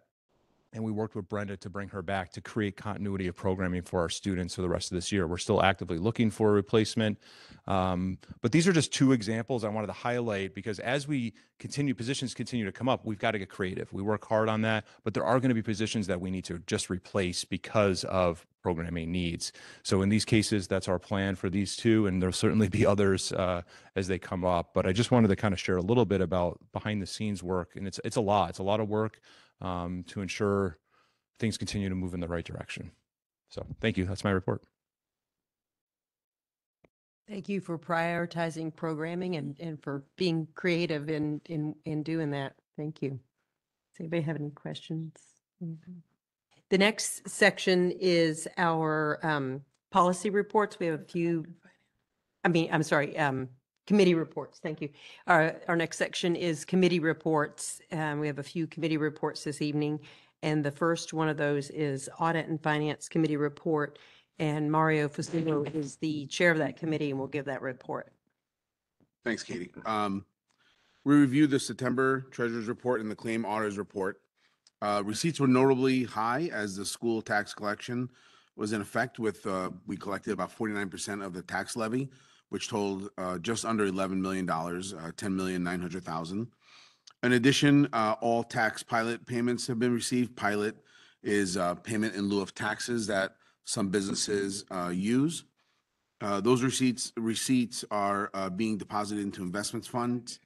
and we worked with Brenda to bring her back to create continuity of programming for our students for the rest of this year. We're still actively looking for a replacement. But these are just two examples I wanted to highlight because as positions continue to come up, we've got to get creative. We work hard on that, but there are going to be positions that we need to just replace because of programming needs. So in these cases, that's our plan for these two, and there'll certainly be others as they come up. But I just wanted to kind of share a little bit about behind the scenes work, and it's a lot. It's a lot of work to ensure things continue to move in the right direction. So thank you. That's my report. Thank you for prioritizing programming and for being creative in doing that. Thank you. Does anybody have any questions? The next section is our policy reports. We have a few, committee reports. Thank you. Our next section is committee reports. We have a few committee reports this evening. And the first one of those is Audit and Finance Committee report. And Mario Fusillo is the chair of that committee and will give that report. Thanks, Katie. We reviewed the September Treasurer's Report and the Claim Auditor's Report. Receipts were notably high as the school tax collection was in effect with, we collected about 49% of the tax levy, which totaled just under $11 million, $10,900,000. In addition, all tax pilot payments have been received. Pilot is payment in lieu of taxes that some businesses use. Those receipts are being deposited into investments funds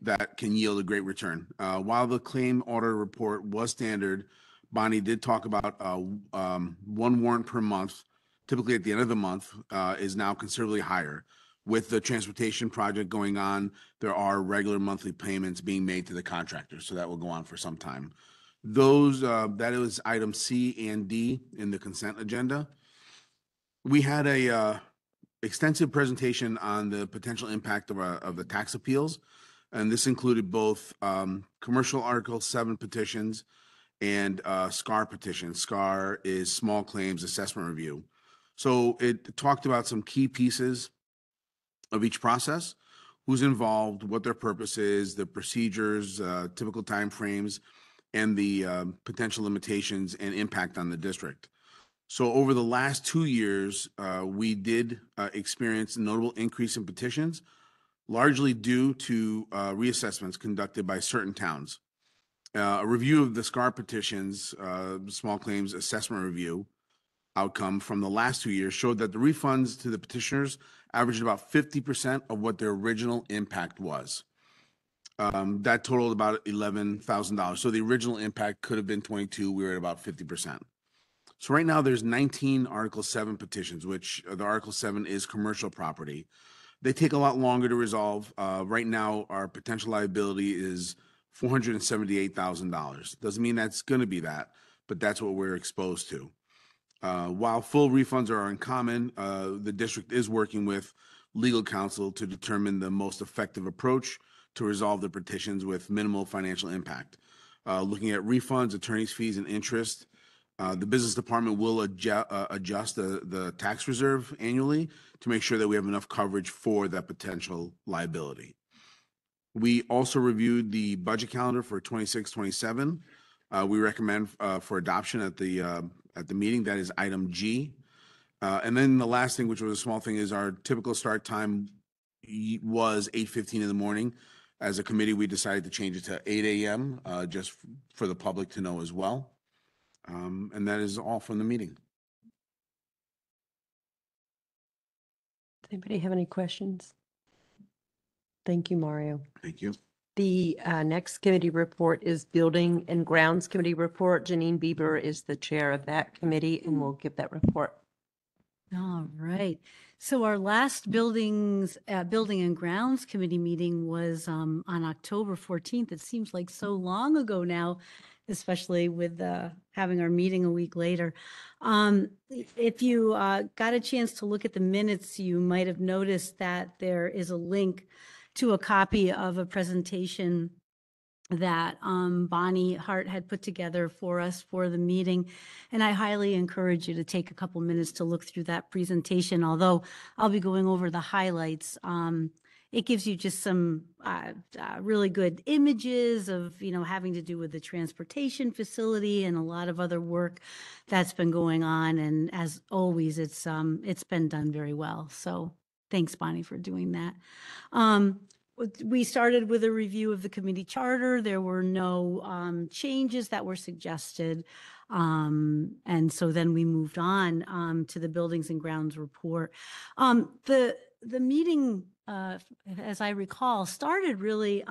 that can yield a great return. While the claim auditor report was standard, Bonnie did talk about one warrant per month, typically at the end of the month, is now considerably higher. With the transportation project going on, there are regular monthly payments being made to the contractor, so that will go on for some time. Those, that is item C and D in the consent agenda. We had a extensive presentation on the potential impact of the tax appeals, and this included both commercial Article 7 petitions and SCAR petitions. SCAR is Small Claims Assessment Review. So it talked about some key pieces of each process, who's involved, what their purpose is, the procedures, typical timeframes, and the potential limitations and impact on the district. So over the last 2 years, we did experience a notable increase in petitions, largely due to reassessments conducted by certain towns. A review of the SCAR petitions, Small Claims Assessment Review, outcome from the last 2 years showed that the refunds to the petitioners averaged about 50% of what their original impact was. That totaled about $11,000. So the original impact could have been 22. We were at about 50%. So right now there's 19 Article 7 petitions, which the Article 7 is commercial property. They take a lot longer to resolve. Right now, our potential liability is $478,000. Doesn't mean that's going to be that, but that's what we're exposed to. While full refunds are uncommon, the district is working with legal counsel to determine the most effective approach to resolve the petitions with minimal financial impact. Looking at refunds, attorney's fees, and interest, the business department will adjust the tax reserve annually to make sure that we have enough coverage for that potential liability. We also reviewed the budget calendar for 26-27. We recommend for adoption at the meeting. That is item G. And then the last thing, which was a small thing, is our typical start time was 8:15 in the morning. As a committee, we decided to change it to 8 a.m. Just for the public to know as well. And that is all from the meeting. Does anybody have any questions? Thank you, Mario. Thank you. The next committee report is Building and Grounds Committee report. Janine Bieber is the chair of that committee and will give that report. All right. So our last Building and Grounds Committee meeting was on October 14th. It seems like so long ago now. especially with having our meeting a week later. If you got a chance to look at the minutes, you might have noticed that there is a link to a copy of a presentation that Bonnie Hart had put together for us for the meeting. And I highly encourage you to take a couple minutes to look through that presentation. Although I'll be going over the highlights, it gives you just some really good images of, having to do with the transportation facility and a lot of other work that's been going on. And as always, it's been done very well. So thanks, Bonnie, for doing that. We started with a review of the committee charter. There were no changes that were suggested. And so then we moved on to the buildings and grounds report. The meeting, as I recall, started really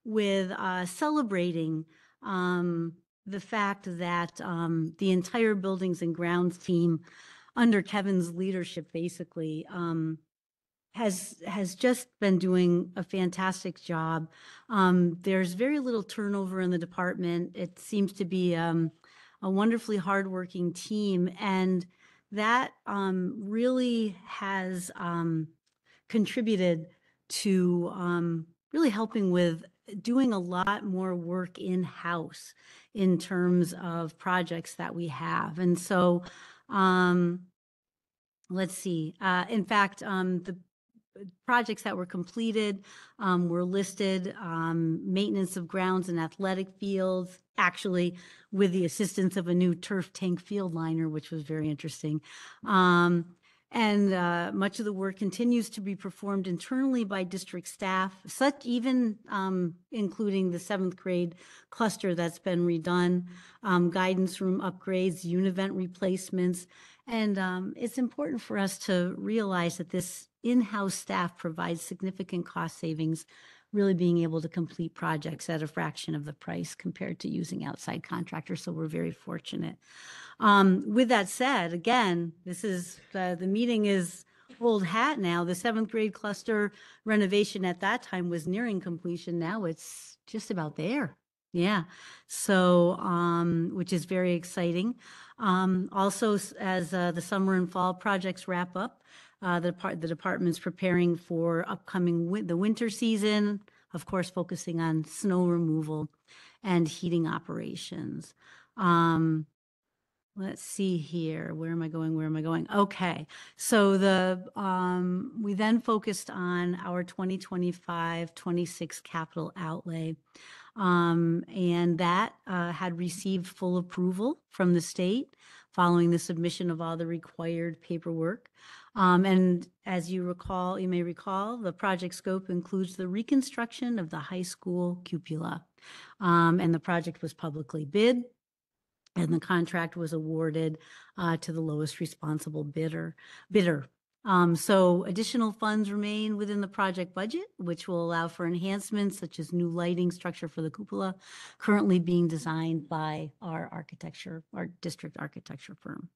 with celebrating the fact that the entire buildings and grounds team under Kevin's leadership basically has just been doing a fantastic job. There's very little turnover in the department. It seems to be a wonderfully hardworking team, and that really has contributed to really helping with doing a lot more work in-house in terms of projects that we have. And so let's see. In fact, the projects that were completed were listed, maintenance of grounds and athletic fields, actually with the assistance of a new turf tank field liner, which was very interesting. And much of the work continues to be performed internally by district staff, such even including the 7th grade cluster that's been redone, guidance room upgrades, univent replacements. And it's important for us to realize that this in-house staff provides significant cost savings, really being able to complete projects at a fraction of the price compared to using outside contractors. So we're very fortunate. With that said, again, this is the meeting is old hat now. The 7th grade cluster renovation at that time was nearing completion. Now it's just about there. Yeah. So, which is very exciting. Also, as the summer and fall projects wrap up, the department's preparing for upcoming the winter season, of course, focusing on snow removal and heating operations. Let's see here. Where am I going? Okay. So we then focused on our 2025-26 capital outlay. And that had received full approval from the state following the submission of all the required paperwork. And as you may recall, the project scope includes the reconstruction of the high school cupola. And the project was publicly bid, and the contract was awarded to the lowest responsible bidder. So additional funds remain within the project budget, which will allow for enhancements such as new lighting structure for the cupola, currently being designed by our district architecture firm.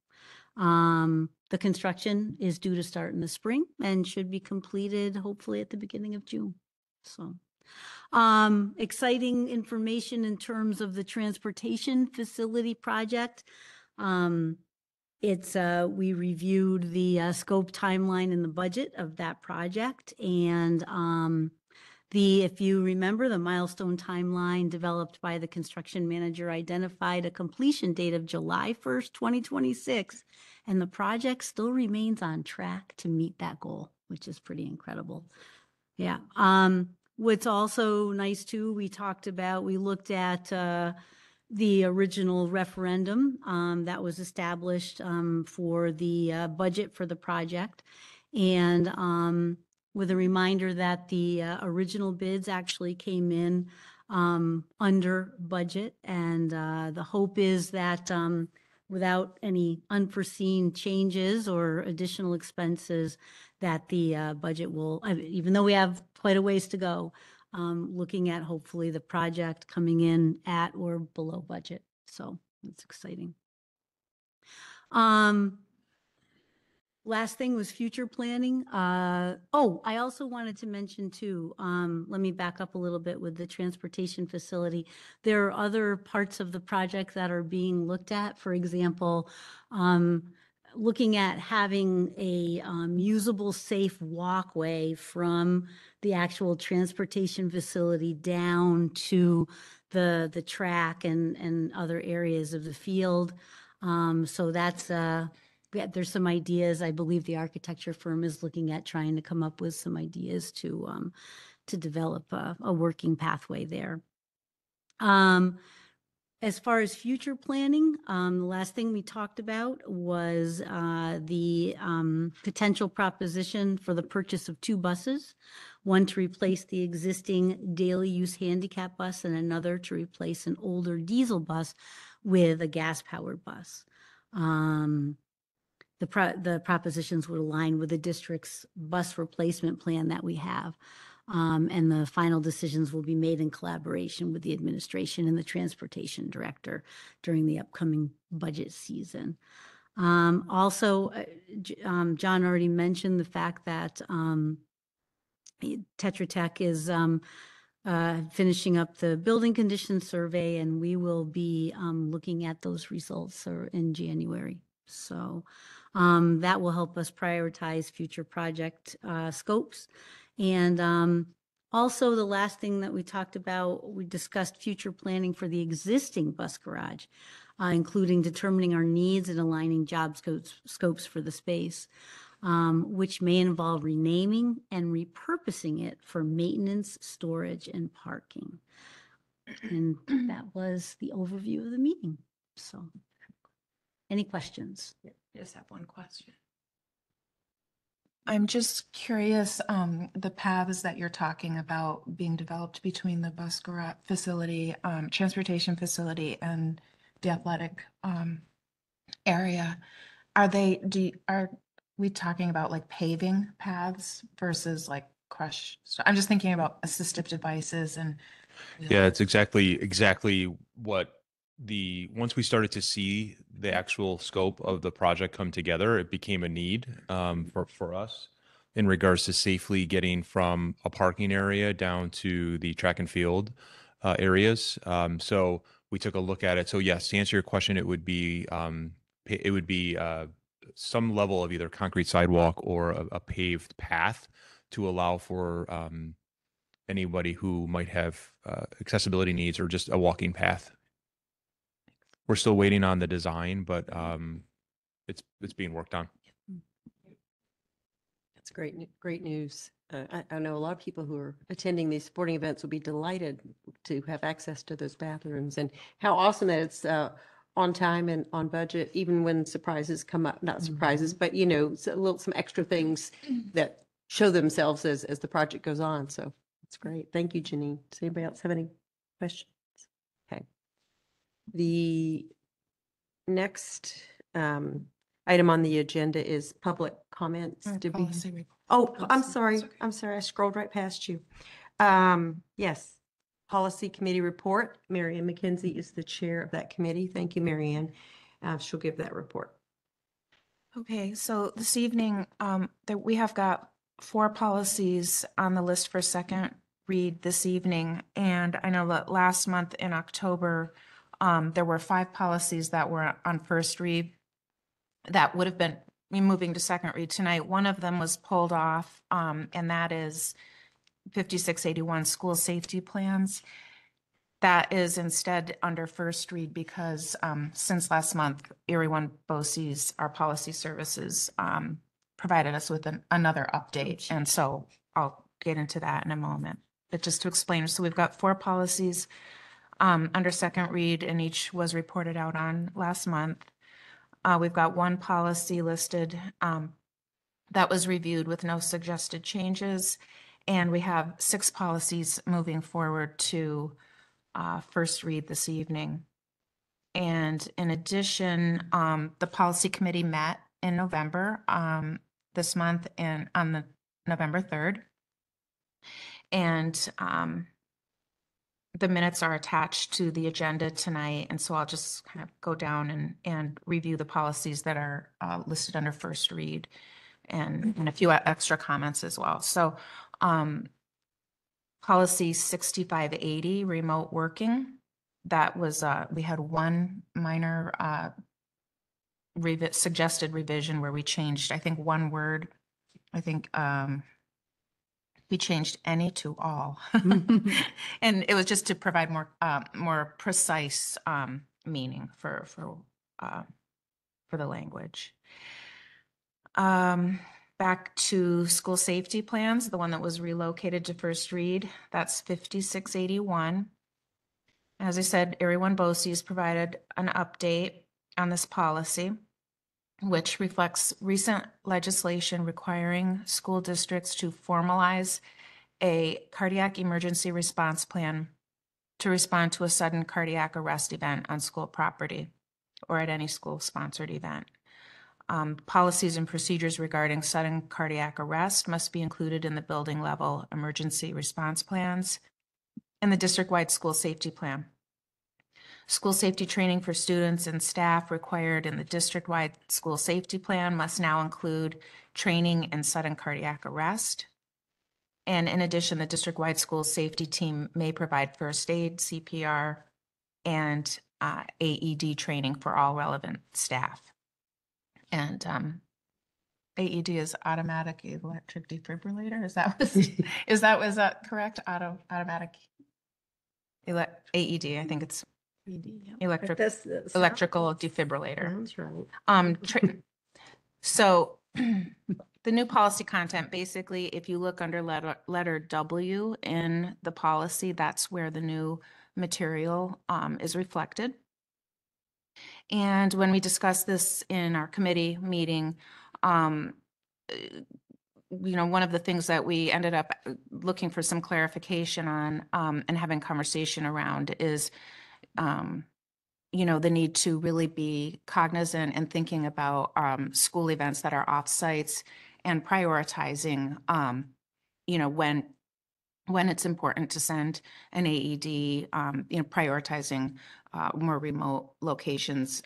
The construction is due to start in the spring and should be completed hopefully at the beginning of June. So exciting information in terms of the transportation facility project. We reviewed the scope, timeline, and the budget of that project. And if you remember, the milestone timeline developed by the construction manager identified a completion date of July 1st, 2026. And the project still remains on track to meet that goal, which is pretty incredible. Yeah. What's also nice too, we looked at the original referendum that was established for the budget for the project. And with a reminder that the original bids actually came in under budget. And the hope is that without any unforeseen changes or additional expenses, that the budget will, even though we have quite a ways to go, looking at hopefully the project coming in at or below budget. So that's exciting. last thing was future planning. Oh, I also wanted to mention too, let me back up a little bit with the transportation facility. There are other parts of the project that are being looked at. For example, looking at having a usable, safe walkway from the actual transportation facility down to the track and other areas of the field. So that's there's some ideas. I believe the architecture firm is looking at trying to come up with some ideas to develop a working pathway there. As far as future planning, the last thing we talked about was the potential proposition for the purchase of 2 buses, one to replace the existing daily use handicap bus and another to replace an older diesel bus with a gas-powered bus. The propositions would align with the district's bus replacement plan that we have. And the final decisions will be made in collaboration with the administration and the transportation director during the upcoming budget season. Also, John already mentioned the fact that Tetra Tech is finishing up the building condition survey, and we will be looking at those results in January. So that will help us prioritize future project scopes. And also the last thing that we talked about, we discussed future planning for the existing bus garage, including determining our needs and aligning job scopes for the space, which may involve renaming and repurposing it for maintenance, storage, and parking. And that was the overview of the meeting. So any questions? I just have one question. I'm just curious, the paths that you're talking about being developed between the bus garage facility, transportation facility, and the athletic area, are we talking about like paving paths versus like crush? So I'm just thinking about assistive devices and. Yeah, it's exactly what once we started to see the actual scope of the project come together, it became a need for us in regards to safely getting from a parking area down to the track and field areas. So we took a look at it. So yes, to answer your question, it would be some level of either concrete sidewalk or a paved path to allow for anybody who might have accessibility needs or just a walking path. We're still waiting on the design, but it's being worked on. That's great news. I know a lot of people who are attending these sporting events will be delighted to have access to those bathrooms, and how awesome that it's on time and on budget, even when surprises come up, not surprises, but some extra things that show themselves as the project goes on. So it's great. Thank you, Janine. Does anybody else have any questions? Okay. The next item on the agenda is public comments. Oh, I'm sorry. I'm sorry. I scrolled right past you. Yes. Policy Committee report. Marianne McKenzie is the chair of that committee. Thank you, Marianne. She'll give that report. Okay, so this evening, we have got 4 policies on the list for second read this evening. And I know that last month in October, there were 5 policies that were on first read that would have been moving to second read tonight. One of them was pulled off, and that is 5681 school safety plans. That is instead under first read because since last month, Erie One BOCES, our policy services, provided us with another update. And so I'll get into that in a moment. But just to explain, so we've got 4 policies under second read, and each was reported out on last month. We've got 1 policy listed that was reviewed with no suggested changes. And we have 6 policies moving forward to first read this evening. And in addition, the policy committee met in November this month and on the November 3rd. And the minutes are attached to the agenda tonight. And so I'll just kind of go down and review the policies that are listed under first read. and a few extra comments as well. So policy 6580, remote working, that was, we had one minor suggested revision where we changed, I think, one word. I think we changed any to all. And it was just to provide more precise meaning for the language. Back to school safety plans, the one that was relocated to first read, that's 5681. As I said, Ari Bosi has provided an update on this policy, which reflects recent legislation requiring school districts to formalize a cardiac emergency response plan to respond to a sudden cardiac arrest event on school property or at any school-sponsored event. Policies and procedures regarding sudden cardiac arrest must be included in the building level emergency response plans and the district-wide school safety plan. School safety training for students and staff required in the district-wide school safety plan must now include training in sudden cardiac arrest. And in addition, the district-wide school safety team may provide first aid, CPR, and AED training for all relevant staff. And AED is automatic electric defibrillator. Is that correct? Automatic AED. I think it's electrical defibrillator. Sounds right. So the new policy content, basically, if you look under letter W in the policy, that's where the new material is reflected. And when we discussed this in our committee meeting, one of the things that we ended up looking for some clarification on and having conversation around is, the need to really be cognizant and thinking about school events that are off sites and prioritizing, when it's important to send an AED, prioritizing more remote locations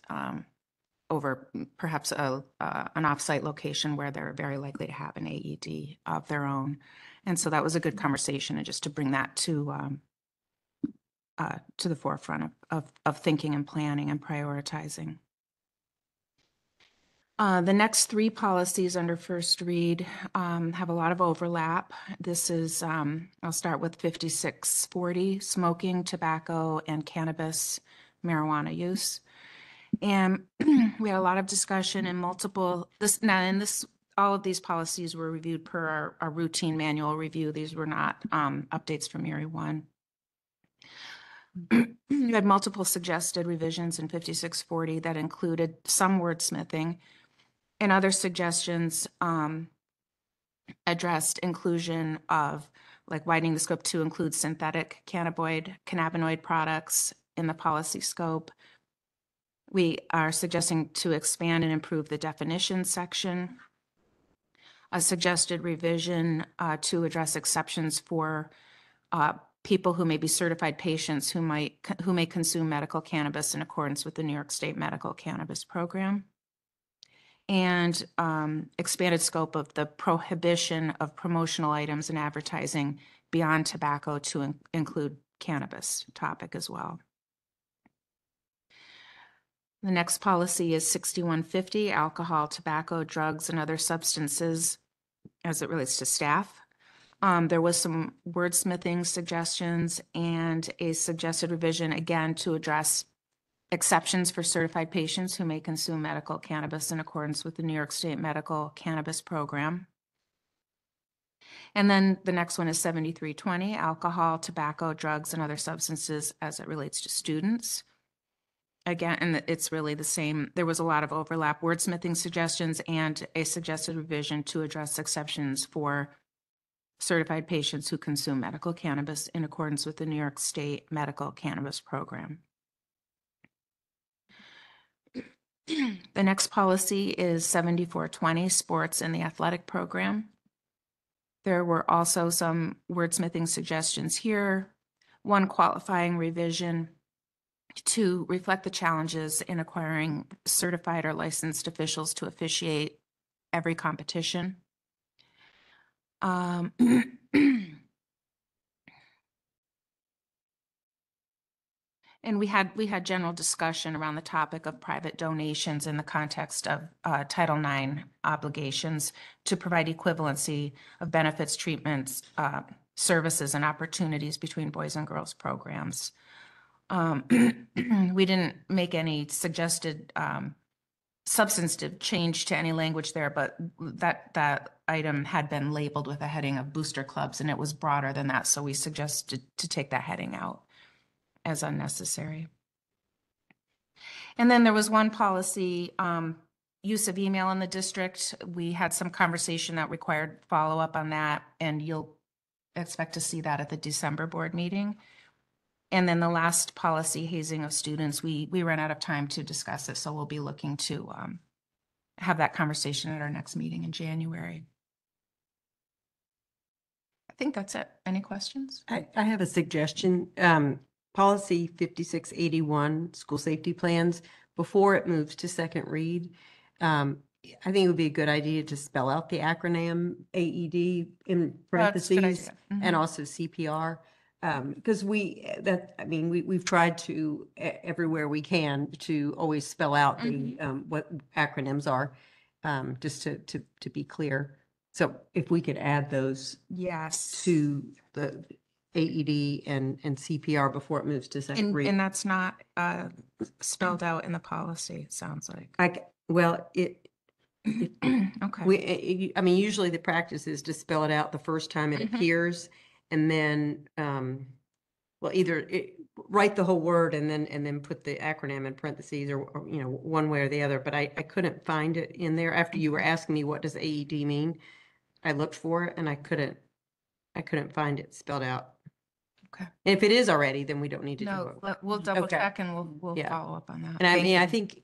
over perhaps an offsite location where they're very likely to have an AED of their own. And so that was a good conversation, and just to bring that to the forefront of thinking and planning and prioritizing. The next three policies under first read have a lot of overlap. This is, I'll start with 5640, smoking, tobacco, and cannabis marijuana use. And we had a lot of discussion and all of these policies were reviewed per our routine manual review. These were not updates from Erie 1. You had multiple suggested revisions in 5640 that included some wordsmithing, and other suggestions addressed inclusion of, like, widening the scope to include synthetic cannabinoid products in the policy scope. We are suggesting to expand and improve the definition section. A suggested revision to address exceptions for people who may be certified patients who may consume medical cannabis in accordance with the New York State Medical Cannabis Program. And expanded scope of the prohibition of promotional items and advertising beyond tobacco to include cannabis topic as well. The next policy is 6150, alcohol, tobacco, drugs, and other substances as it relates to staff. There was some wordsmithing suggestions and a suggested revision, again, to address exceptions for certified patients who may consume medical cannabis in accordance with the New York State Medical Cannabis Program. And then the next one is 7320, alcohol, tobacco, drugs, and other substances as it relates to students. Again, and it's really the same. There was a lot of overlap, wordsmithing suggestions and a suggested revision to address exceptions for certified patients who consume medical cannabis in accordance with the New York State Medical Cannabis Program. The next policy is 7420, sports and the athletic program. There were also some wordsmithing suggestions here. One qualifying revision to reflect the challenges in acquiring certified or licensed officials to officiate every competition. And we had general discussion around the topic of private donations in the context of Title IX obligations to provide equivalency of benefits, treatments, services, and opportunities between boys and girls programs. We didn't make any suggested substantive change to any language there, but that item had been labeled with a heading of booster clubs, and it was broader than that, so we suggested to take that heading out as unnecessary. And then there was one policy, use of email in the district. We had some conversation that required follow-up on that, and you'll expect to see that at the December board meeting. And then the last policy, hazing of students, we ran out of time to discuss it, so we'll be looking to have that conversation at our next meeting in January. I think that's it. Any questions? I have a suggestion. Policy 5681, school safety plans, before it moves to second read, I think it would be a good idea to spell out the acronym AED in That's a good parentheses idea. and also CPR. Because we've tried to everywhere we can to always spell out the what acronyms are, just to be clear. So if we could add those Yes. to the AED and CPR before it moves to second read. And that's not spelled out in the policy, it sounds like. Okay. Usually the practice is to spell it out the first time it appears, and then, either write the whole word and then put the acronym in parentheses or one way or the other. But I couldn't find it in there. After you were asking me what does AED mean, I looked for it and I couldn't find it spelled out. Okay. And if it is already, then we don't need to do No, it. we'll double Okay. check and we'll Yeah. follow up on that. And I Thank mean, I you. think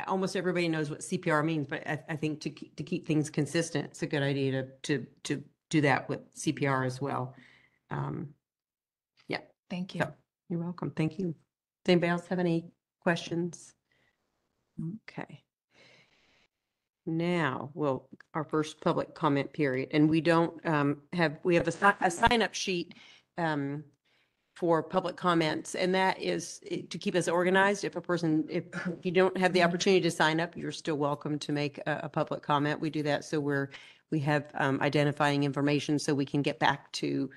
almost everybody knows what CPR means, but I think to keep things consistent, it's a good idea to do that with CPR as well. Thank you. So you're welcome. Thank you. Does anybody else have any questions? Okay. Now, our first public comment period, and we don't we have a sign-up sheet for public comments, and that is to keep us organized. If you don't have the opportunity to sign up, you're still welcome to make a public comment. We do that so we have identifying information so we can get back to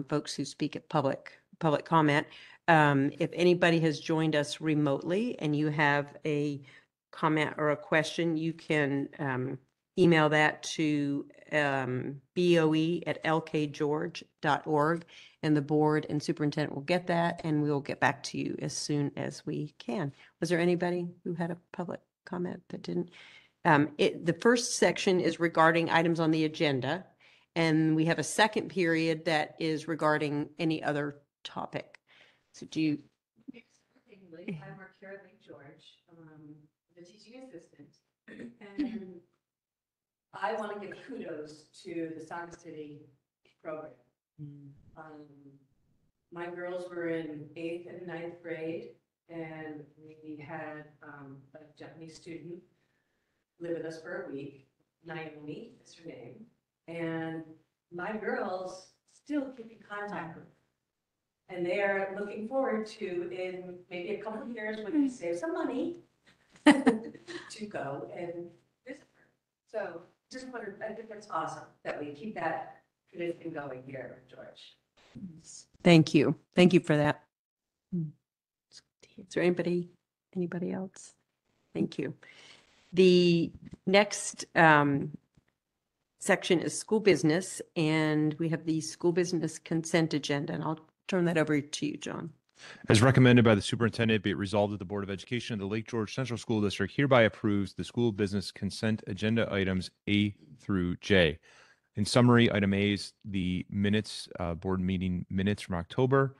folks who speak at public comment. If anybody has joined us remotely and you have a comment or a question, you can email that to boe@lkgeorge.org, and the board and superintendent will get that, and we will get back to you as soon as we can. Was there anybody who had a public comment that didn't? The first section is regarding items on the agenda, and we have a second period that is regarding any other topic. So do you? I work here at Lake George, the teaching assistant, and I want to give kudos to the Saga City program. My girls were in 8th and 9th grade, and we had a Japanese student live with us for a week. Naomi is her name, and my girls still keep in contact with her. And they are looking forward to, in maybe a couple of years, when we save some money, to go and visit her. So just wondered, I think that's awesome that we keep that tradition going here, George. Thank you. Thank you for that. Is there anybody else? Thank you. The next section is school business, and we have the school business consent agenda, and I'll turn that over to you, John. As recommended by the superintendent, be it resolved that the Board of Education of the Lake George Central School District hereby approves the school business consent agenda items A through J. In summary, item A is the minutes, board meeting minutes from October.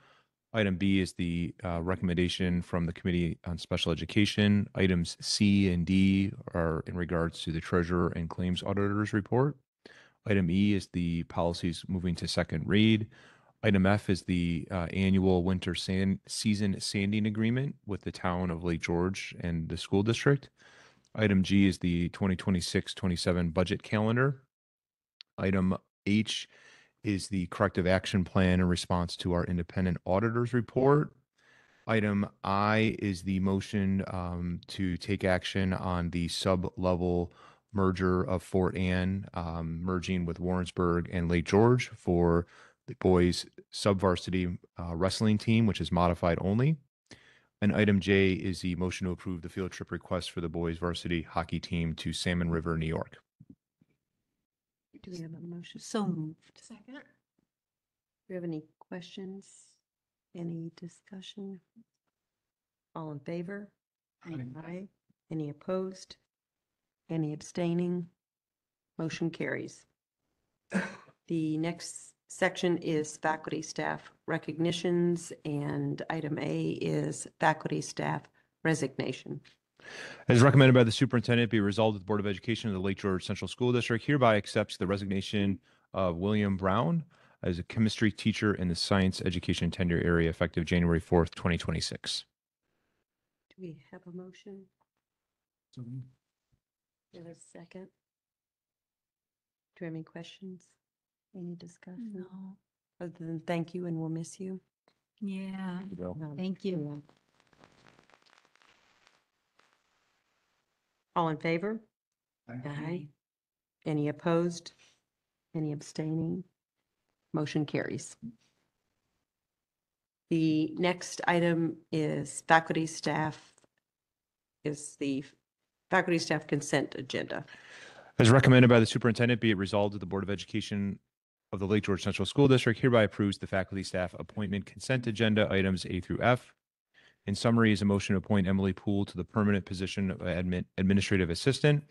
Item B is the recommendation from the Committee on Special Education. Items C and D are in regards to the treasurer and claims auditor's report. Item E is the policies moving to second read. Item F is the annual winter season sanding agreement with the town of Lake George and the school district. Item G is the 2026-27 budget calendar. Item H is the corrective action plan in response to our independent auditor's report. Item I is the motion to take action on the sub-level merger of Fort Anne, merging with Warrensburg and Lake George for the boys sub-varsity wrestling team, which is modified only. And item J is the motion to approve the field trip request for the boys varsity hockey team to Salmon River, New York. Do we have a motion? So moved. Second. Do we have any questions? Any discussion? All in favor? Aye. Any opposed? Any abstaining? Motion carries. The next section is faculty staff recognitions, and item A is faculty staff resignation. As recommended by the superintendent, be resolved that the Board of Education of the Lake George Central School District hereby accepts the resignation of William Brown as a chemistry teacher in the science education tenure area effective January 4th, 2026. Do we have a motion? Do we have a second? Do we have any questions? Any discussion? No. Other than thank you and we'll miss you. Yeah. Um, Thank you. All in favor? Aye. Any opposed? Any abstaining? Motion carries. The next item is faculty staff consent agenda. As recommended by the superintendent, be it resolved that the Board of Education of the Lake George Central School District hereby approves the faculty staff appointment consent agenda items A through F. In summary, is a motion to appoint Emily Poole to the permanent position of administrative assistant.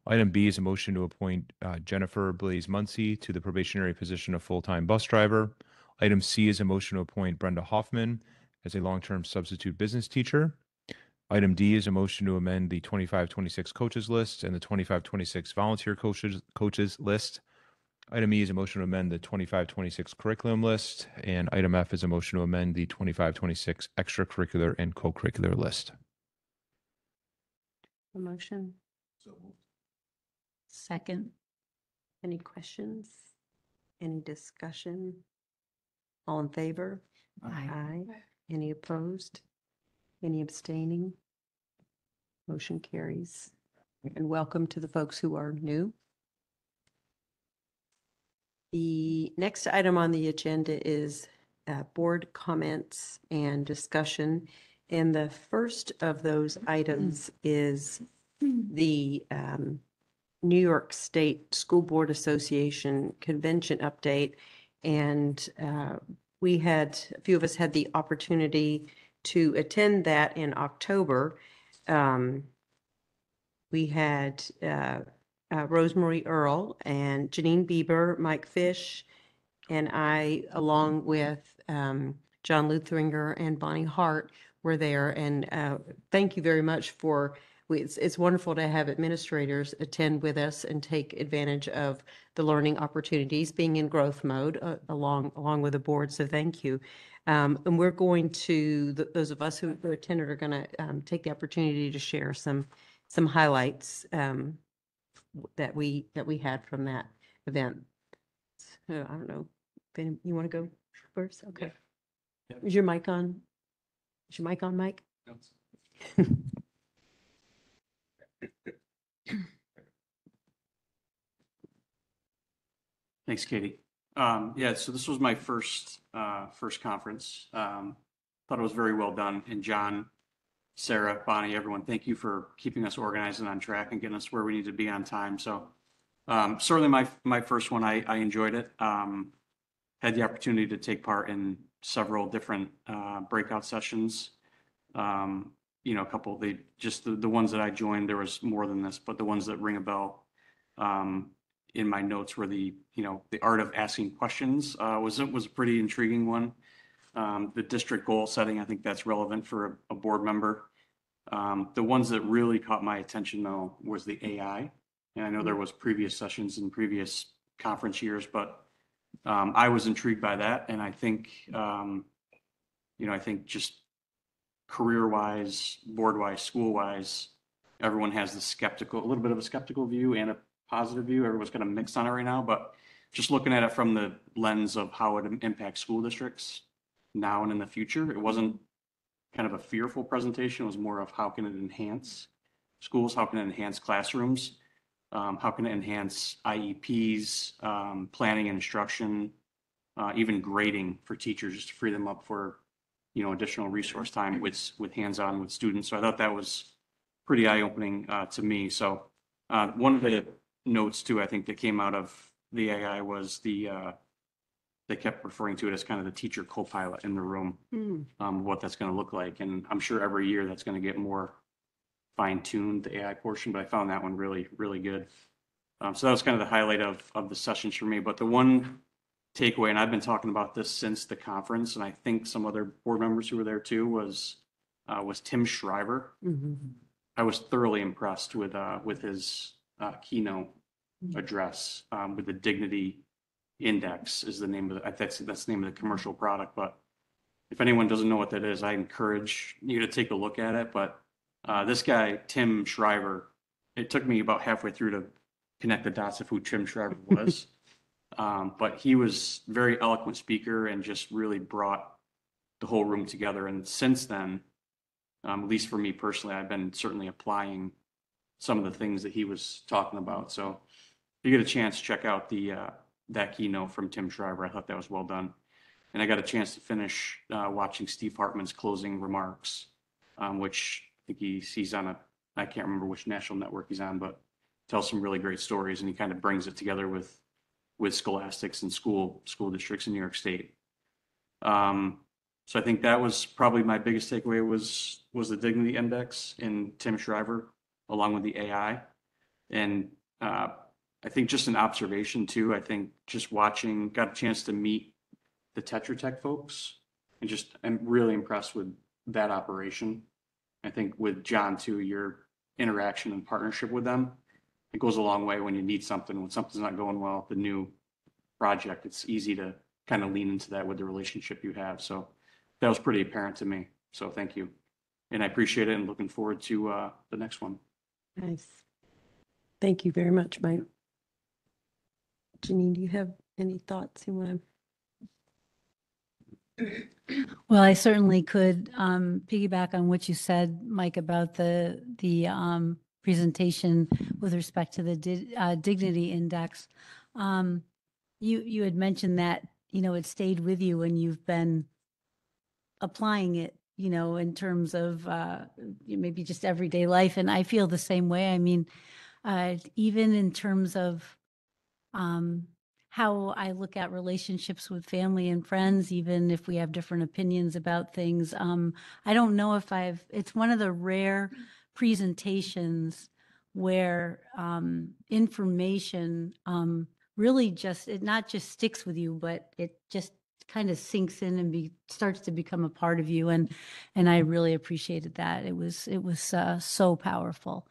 Item B is a motion to appoint Jennifer Blaze Muncy to the probationary position of full-time bus driver. Item C is a motion to appoint Brenda Hoffman as a long-term substitute business teacher. Item D is a motion to amend the 25-26 coaches list and the 25-26 volunteer coaches list. Item E is a motion to amend the 25-26 curriculum list. And item F is a motion to amend the 25-26 extracurricular and co-curricular list. A motion? Second. Any questions? Any discussion? All in favor? Aye. Any opposed? Any abstaining? Motion carries. And welcome to the folks who are new. The next item on the agenda is board comments and discussion. And the first of those items is the New York State School Board Association convention update. And a few of us had the opportunity to attend that in October. We had Rosemarie Earl and Janine Bieber, Mike Fish, and I, along with John Luthringer and Bonnie Hart, were there. And thank you very much for, it's wonderful to have administrators attend with us and take advantage of the learning opportunities, being in growth mode along with the board. So thank you. And we're going to, those of us who attended are going to take the opportunity to share some highlights that we had from that event. So I don't know, if you want to go first? Okay. Yeah. Is your mic on? Is your mic on, Mike? Thanks, Katie. Yeah, so this was my first conference. Thought it was very well done. And John, Sarah, Bonnie, everyone, thank you for keeping us organized and on track and getting us where we need to be on time. So certainly my first one, I enjoyed it. Had the opportunity to take part in several different breakout sessions. A couple, the ones that I joined, there was more than this, but the ones that ring a bell in my notes were the art of asking questions was a pretty intriguing one. The district goal setting, I think that's relevant for a board member. The ones that really caught my attention though was the AI. And I know there was previous sessions in previous conference years, but I was intrigued by that. And I think, I think just career-wise, board-wise, school-wise, everyone has the skeptical, a little bit of a skeptical view and a positive view. Everyone's kind of mixed on it right now, but just looking at it from the lens of how it impacts school districts now and in the future, it wasn't kind of a fearful presentation. It was more of how can it enhance schools? How can it enhance classrooms? How can it enhance IEPs, planning and instruction, even grading for teachers, just to free them up for, additional resource time with hands-on with students. So I thought that was pretty eye-opening to me. So one of the notes too, I think that came out of the AI was they kept referring to it as kind of the teacher co-pilot in the room, what that's going to look like. And I'm sure every year that's going to get more fine-tuned, the AI portion, but I found that one really, really good. So that was kind of the highlight of the sessions for me. But the one takeaway, and I've been talking about this since the conference, and I think some other board members who were there too, was Tim Shriver. I was thoroughly impressed with his keynote address, with the Dignity Index is the name of that's the name of the commercial product. But if anyone doesn't know what that is, I encourage you to take a look at it. But this guy, Tim Shriver, it took me about halfway through to connect the dots of who Tim Shriver was. But he was a very eloquent speaker and just really brought the whole room together. And since then, at least for me personally, I've been certainly applying some of the things that he was talking about. So if you get a chance, check out that keynote from Tim Shriver. I thought that was well done. And I got a chance to finish watching Steve Hartman's closing remarks, which I think he's on I can't remember which national network he's on, but tells some really great stories. And he kind of brings it together with scholastics and school districts in New York State. So I think that was probably my biggest takeaway was the Dignity Index in Tim Shriver, along with the AI. And I think just an observation too, I think just got a chance to meet the Tetra Tech folks, and I'm really impressed with that operation. I think with John too, your interaction and partnership with them, it goes a long way when you need something, when something's not going well, the new project, it's easy to kind of lean into that with the relationship you have. So that was pretty apparent to me. So thank you. And I appreciate it and looking forward to the next one. Nice. Thank you very much, Mike. Janine, do you have any thoughts you want to? Well, I certainly could piggyback on what you said, Mike, about the presentation with respect to the Dignity Index. You had mentioned that, it stayed with you and you've been applying it, in terms of maybe just everyday life. And I feel the same way. I mean, even in terms of how I look at relationships with family and friends, even if we have different opinions about things. I don't know if it's one of the rare presentations where information really it not just sticks with you, but it just kind of sinks in and starts to become a part of you. And I really appreciated that. It was so powerful.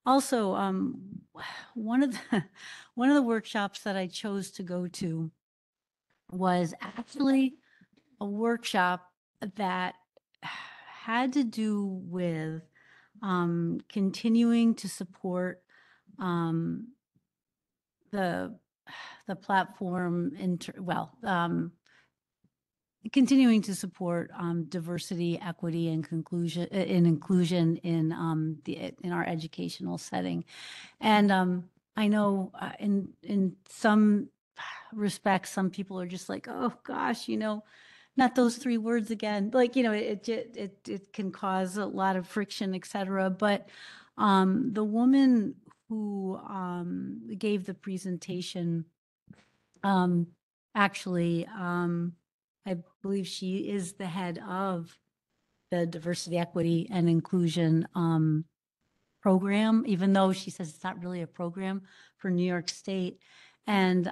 Also, one of the workshops that I chose to go to was actually a workshop that had to do with continuing to support the platform continuing to support diversity, equity, and inclusion in our educational setting. And I know in some respects, some people are just like, oh gosh, not those three words again. Like, it can cause a lot of friction, et cetera. But the woman who gave the presentation, actually, I believe she is the head of the Diversity, Equity, and Inclusion program, even though she says it's not really a program for New York State. And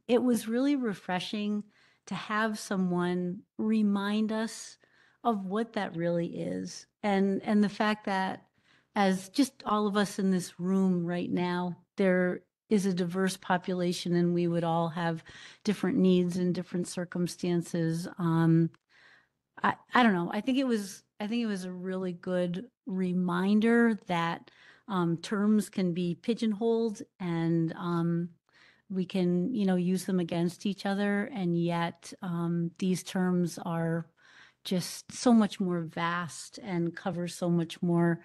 it was really refreshing to have someone remind us of what that really is. And the fact that, as just all of us in this room right now, there is a diverse population and we would all have different needs and different circumstances. I don't know. I think it was I think it was a really good reminder that terms can be pigeonholed and we can, use them against each other. And yet these terms are just so much more vast and cover so much more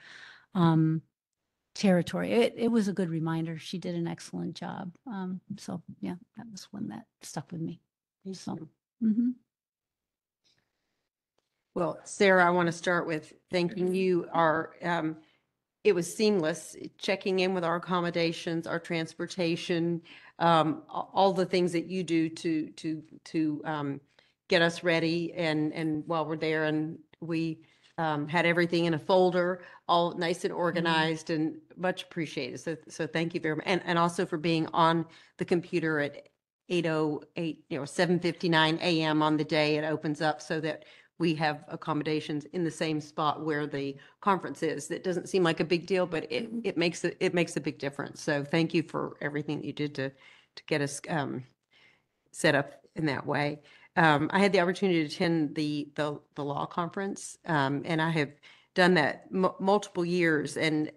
territory. It was a good reminder. She did an excellent job. So yeah, that was one that stuck with me. So, mhm. Well, Sarah, I want to start with thanking you. It was seamless, checking in with our accommodations, our transportation, all the things that you do to get us ready. And while we're there, and we had everything in a folder, all nice and organized, and much appreciated. So thank you very much. And also for being on the computer at 8:08, 7:59 a.m. on the day it opens up, so that we have accommodations in the same spot where the conference is. That doesn't seem like a big deal, but it makes a big difference. So thank you for everything that you did to get us set up in that way. I had the opportunity to attend the law conference, and I have done that multiple years. And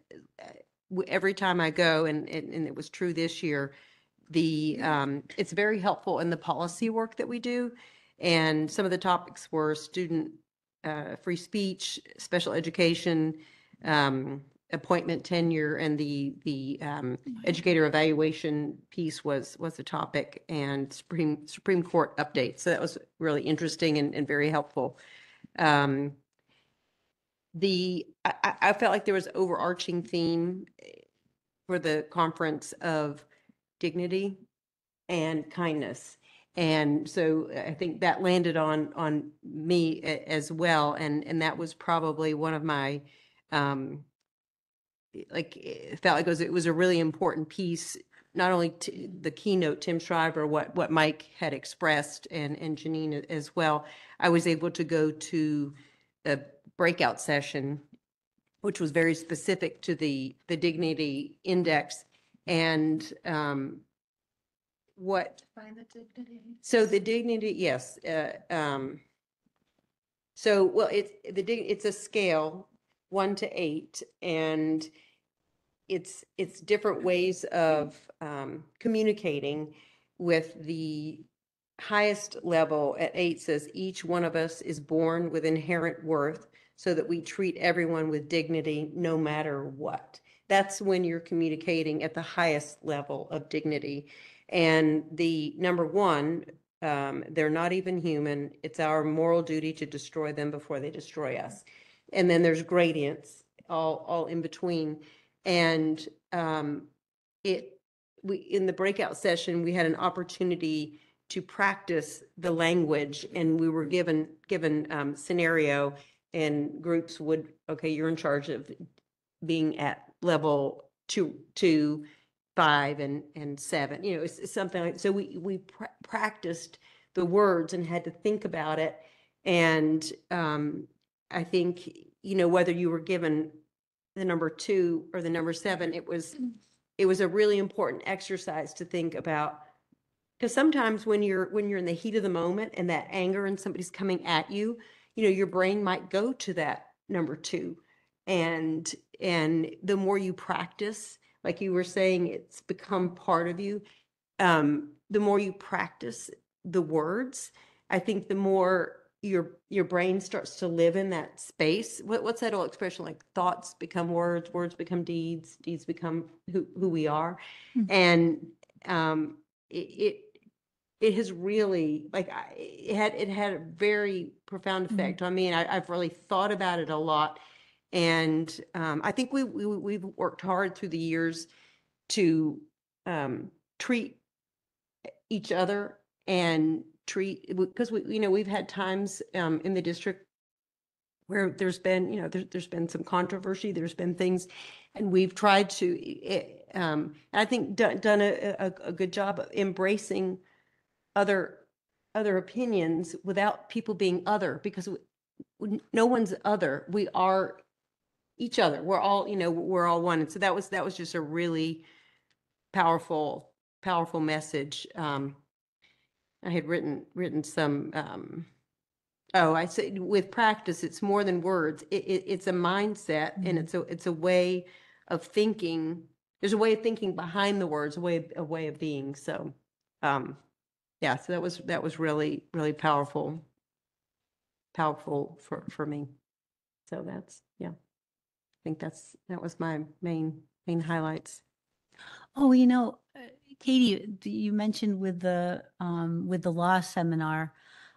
every time I go, and it was true this year, it's very helpful in the policy work that we do. And some of the topics were student free speech, special education, appointment tenure, and the educator evaluation piece was the topic, and Supreme Court updates. So that was really interesting and very helpful. I felt like there was overarching theme for the conference of dignity and kindness. And so I think that landed on me as well. And that was probably one of my, it felt like it was a really important piece, not only to the keynote, Tim Shriver, what Mike had expressed, and Janine as well. I was able to go to a breakout session, which was very specific to the Dignity Index. And so the dignity, yes. So, well, it's a scale 1 to 8, and it's different ways of communicating. With the highest level at 8 says each one of us is born with inherent worth, so that we treat everyone with dignity no matter what. That's when you're communicating at the highest level of dignity. And the number 1, they're not even human. It's our moral duty to destroy them before they destroy us. And then there's gradients all in between. And in the breakout session, we had an opportunity to practice the language, and we were given scenario, and groups would, okay, you're in charge of being at level 2, 5, and 7. It's something like, so we practiced the words and had to think about it. And I think, whether you were given the number 2 or the number 7, it was a really important exercise to think about. Because sometimes when you're in the heat of the moment and that anger and somebody's coming at you, your brain might go to that number 2. And the more you practice, like you were saying, it's become part of you. The more you practice the words, I think the more your brain starts to live in that space. What's that old expression? Like, thoughts become words, words become deeds, deeds become who we are. And it has really, like, it had a very profound effect on me, and I've really thought about it a lot. And I think we've worked hard through the years to treat each other and because we've had times in the district where there's been, there's been some controversy, there's been things, and we've tried to, I think, done a good job of embracing other opinions without people being other, because no one's other. We are each other. We're all, we're all one. And so that was just a really powerful message. I had written some Oh, I say with practice, it's more than words. It's a mindset and it's a way of thinking. There's a way of thinking behind the words, a way of being. So, yeah, so that was really, really powerful for me. So that's, yeah, I think that was my main highlights. Oh, Katie, you mentioned with the law seminar,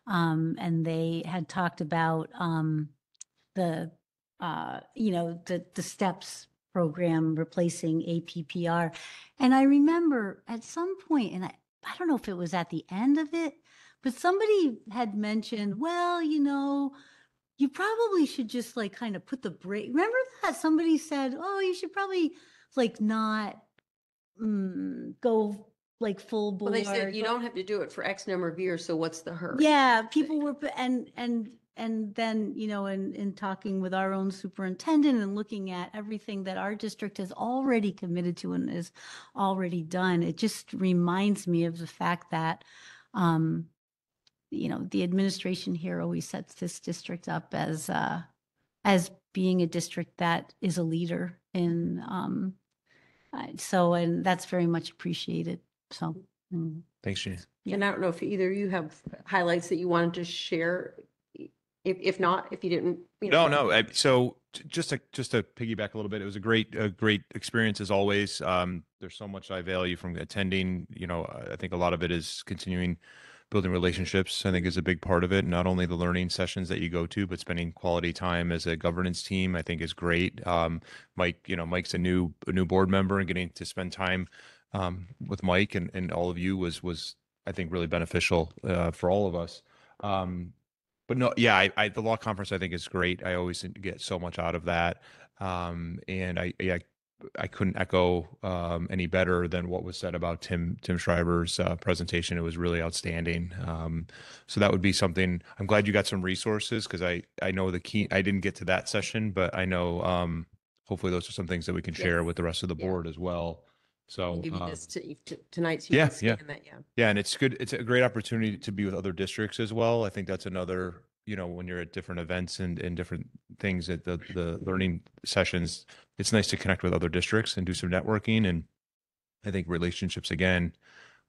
and they had talked about the the STEPS program replacing APPR, and I remember at some point, and I don't know if it was at the end of it, but somebody had mentioned, well, you probably should just like kind of put the brake. Remember that somebody said, oh, you should probably like not go like full Well, board. they said you don't have to do it for X number of years, so what's the hurry? Yeah, people were, and then, in talking with our own superintendent and looking at everything that our district has already committed to and is already done, it just reminds me of the fact that, the administration here always sets this district up as being a district that is a leader in, and that's very much appreciated. So. Thanks, Jeannie. And I don't know if either of you have highlights that you wanted to share. If not, if you didn't, No. So just to piggyback a little bit, it was a great experience as always. There's so much I value from attending. I think a lot of it is continuing building relationships. I think is a big part of it. Not only the learning sessions that you go to, but spending quality time as a governance team, I think is great. Mike, Mike's a new board member, and getting to spend time with Mike and all of you was I think really beneficial for all of us. But no, yeah, the law conference I think is great. I always get so much out of that, and I couldn't echo any better than what was said about Tim Schreiber's presentation. It was really outstanding. So that would be something. I'm glad you got some resources because I know the key. I didn't get to that session, but I know hopefully those are some things that we can share with the rest of the board as well. So I'll give you this tonight. So you yeah, can scan that, yeah, and it's good. It's a great opportunity to be with other districts as well. I think that's another, when you're at different events and different things at the learning sessions, it's nice to connect with other districts and do some networking. And I think relationships again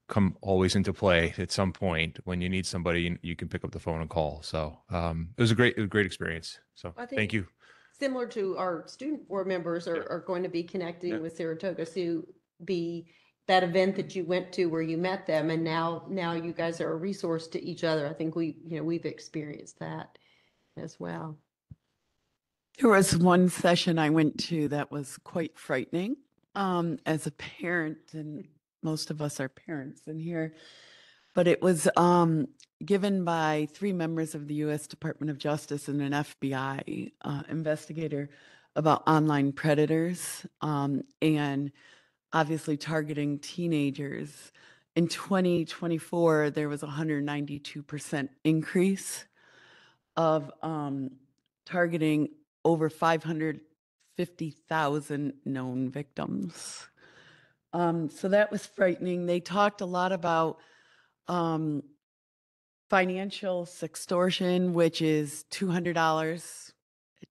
come always into play at some point. When you need somebody, you can pick up the phone and call. So it was a great experience. So thank you. Similar to our student board members are going to be connecting with Saratoga. So be that event that you went to where you met them, and now you guys are a resource to each other. I think we've experienced that as well. There was one session I went to that was quite frightening as a parent, and most of us are parents in here, but it was given by 3 members of the U.S. Department of Justice and an FBI investigator about online predators and obviously targeting teenagers. In 2024, there was a 192% increase of targeting over 550,000 known victims. So that was frightening. They talked a lot about financial sextortion, which is $200.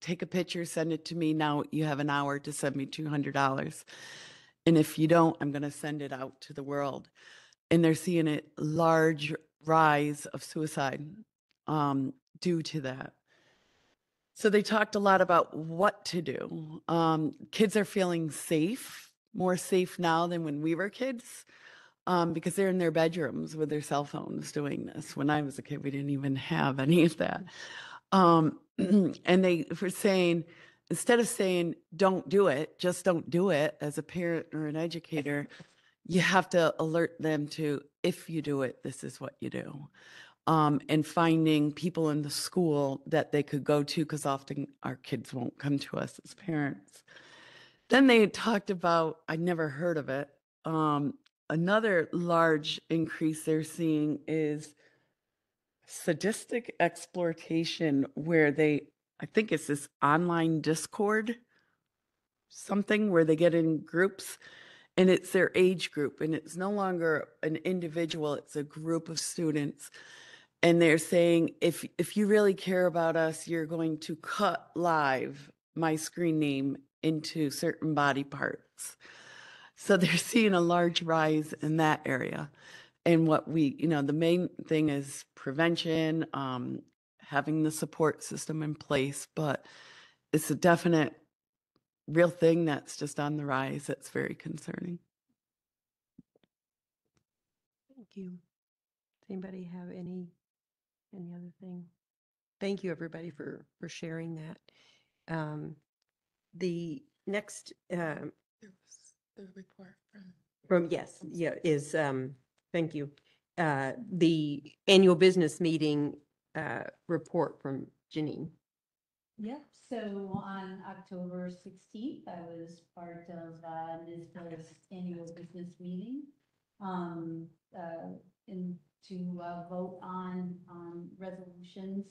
Take a picture, send it to me. Now you have an hour to send me $200. And if you don't, I'm going to send it out to the world. And they're seeing a large rise of suicide due to that. So they talked a lot about what to do. Kids are feeling safe, more safe now than when we were kids, because they're in their bedrooms with their cell phones doing this. When I was a kid, we didn't even have any of that. And they were saying, instead of saying, don't do it, just don't do it as a parent or an educator, you have to alert them to, if you do it, this is what you do. And finding people in the school that they could go to, because often our kids won't come to us as parents. Then they talked about, I never heard of it, another large increase they're seeing is sadistic exploitation, where I think it's this online Discord, something where they get in groups and it's their age group, and it's no longer an individual, it's a group of students. And they're saying, if you really care about us, you're going to cut live my screen name into certain body parts. So they're seeing a large rise in that area. And what we, the main thing is prevention, having the support system in place, but it's a definite real thing that's just on the rise. That's very concerning. Thank you. Does anybody have any other thing? Thank you, everybody, for sharing that. The next, There was the report is, thank you. The annual business meeting, report from Janine. Yep, so on October 16th, I was part of NISBA's annual business meeting to vote on resolutions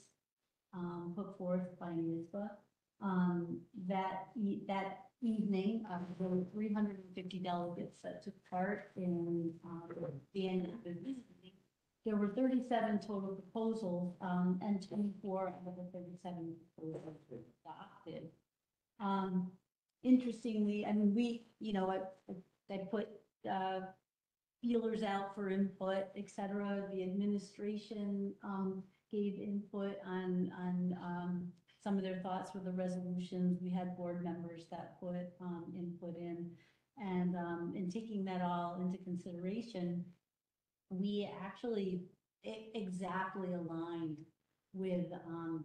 put forth by NISBA. That evening, there were 350 delegates that took part in the annual business meeting. There were 37 total proposals, and 24 of the 37 proposals were adopted. Interestingly, I mean, I put feelers out for input, et cetera. The administration gave input on some of their thoughts with the resolutions. We had board members that put input in, and in taking that all into consideration, we actually exactly aligned with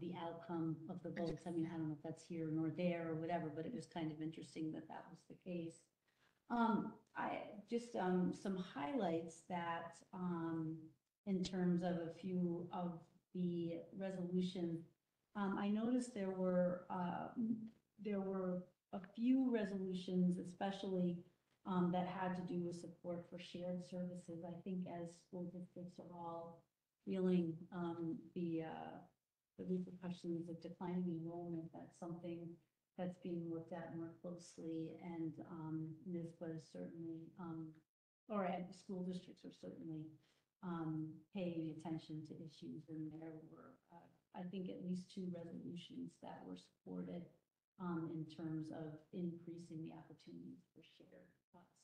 the outcome of the votes. I mean, I don't know if that's here nor there or whatever, but it was kind of interesting that that was the case. I just some highlights that in terms of a few of the resolutions. I noticed there were a few resolutions, especially that had to do with support for shared services. I think as school districts are all feeling the repercussions of declining enrollment, that's something that's being looked at more closely, and NISBA is certainly, or school districts are certainly paying attention to issues, and there were, I think, at least 2 resolutions that were supported in terms of increasing the opportunities for shared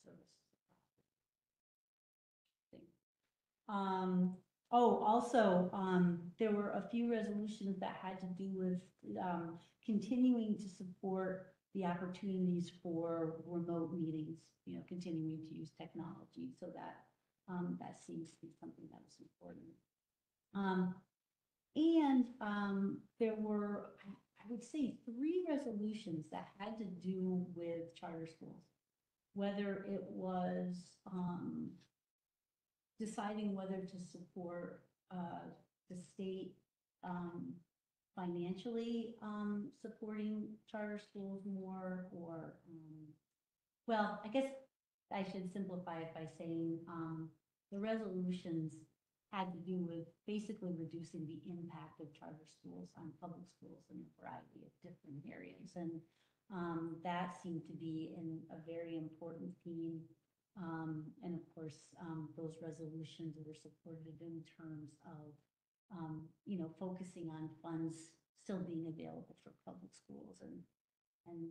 services. Also, there were a few resolutions that had to do with continuing to support the opportunities for remote meetings, continuing to use technology. So that that seems to be something that was important. There were, I would say, 3 resolutions that had to do with charter schools, whether it was deciding whether to support the state financially supporting charter schools more, or well, I guess I should simplify it by saying the resolutions had to do with basically reducing the impact of charter schools on public schools in a variety of different areas. And that seemed to be a very important theme. And of course, those resolutions were supported in terms of, focusing on funds still being available for public schools and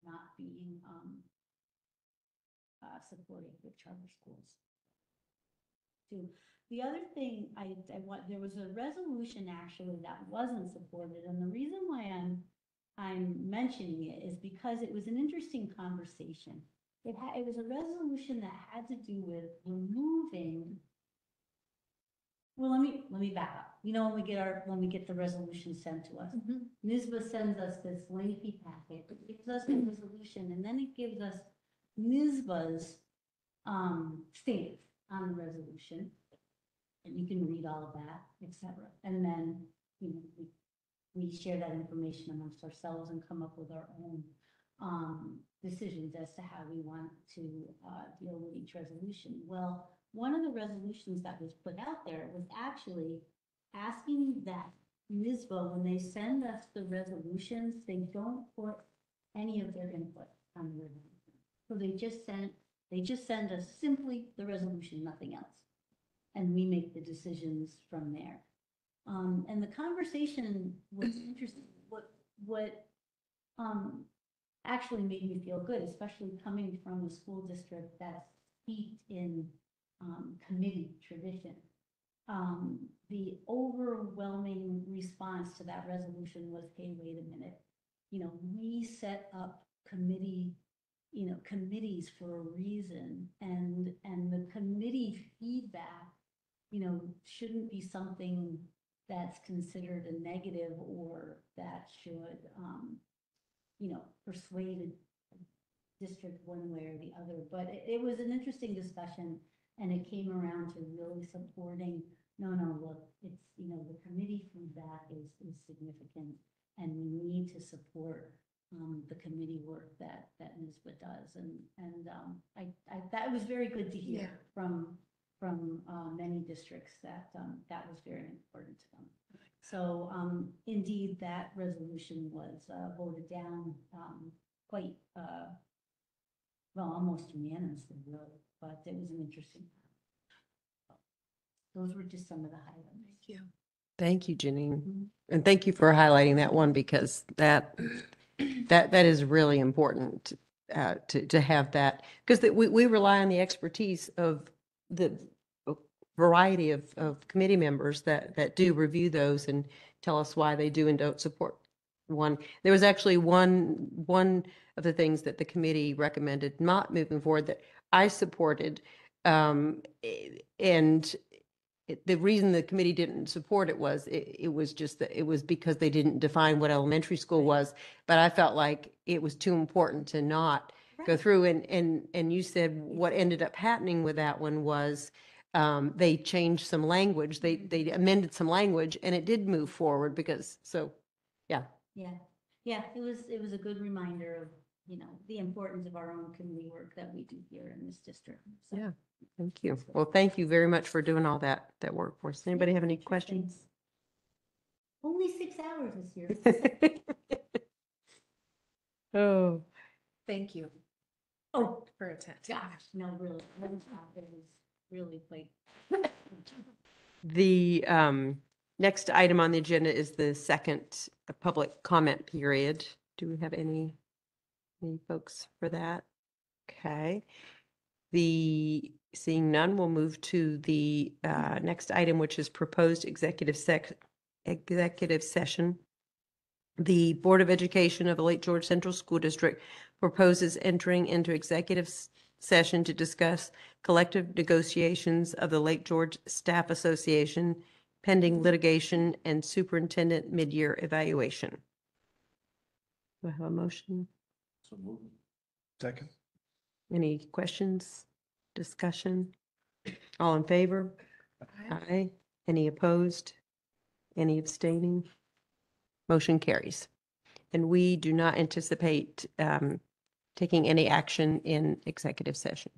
not being supported with charter schools. Too. The other thing I want, there was a resolution actually that wasn't supported, and the reason why I'm mentioning it is because it was an interesting conversation. It was a resolution that had to do with removing. Well, let me back up. When we get the resolution sent to us, NISBA sends us this lengthy packet. It gives us the resolution, and then it gives us NISBA's stamp on the resolution, and you can read all of that, etc. And then we share that information amongst ourselves and come up with our own decisions as to how we want to deal with each resolution. Well, one of the resolutions that was put out there was actually asking that NISBA, when they send us the resolutions, they don't put any of their input on the resolution. So they just send us simply the resolution, nothing else. And we make the decisions from there. And the conversation was interesting. What actually made me feel good, especially coming from a school district that's steeped in committee tradition. The overwhelming response to that resolution was, hey, wait a minute. We set up committees for a reason, and the committee feedback, shouldn't be something that's considered a negative or that should, persuade a district one way or the other. But it was an interesting discussion, and it came around to really supporting, no, look, it's, the committee feedback is significant, and we need to support the committee work that NISBA does. And that was very good to hear from many districts that that was very important to them. So indeed, that resolution was voted down quite, well, almost unanimously, really, but it was an interesting. Those were just some of the highlights. Thank you. Thank you, Janine. And thank you for highlighting that one, because that is really important to have that, because we rely on the expertise of the variety of committee members that do review those and tell us why they do and don't support one. There was actually one of the things that the committee recommended not moving forward that I supported, and the reason the committee didn't support it was it was just that it was because they didn't define what elementary school was. But I felt like it was too important to not go through. And you said what ended up happening with that one was they changed some language. They amended some language, and it did move forward because yeah. It was a good reminder of the importance of our own community work that we do here in this district. So. Yeah. Thank you. Well, thank you very much for doing all that work for us. Anybody have any questions? Only 6 hours this year. Oh, Thank you Oh, for attending. gosh, no, really. It was really quite. the next item on the agenda is the second public comment period. Do we have any folks for that? Okay. Seeing none, we'll move to the next item, which is proposed executive session. The Board of Education of the Lake George Central School District proposes entering into executive session to discuss collective negotiations of the Lake George Staff Association, pending litigation, and superintendent mid-year evaluation. Do I have a motion? So moved. Second. Any questions, discussion? All in favor? Aye. Any opposed? Any abstaining? Motion carries. And we do not anticipate taking any action in executive session.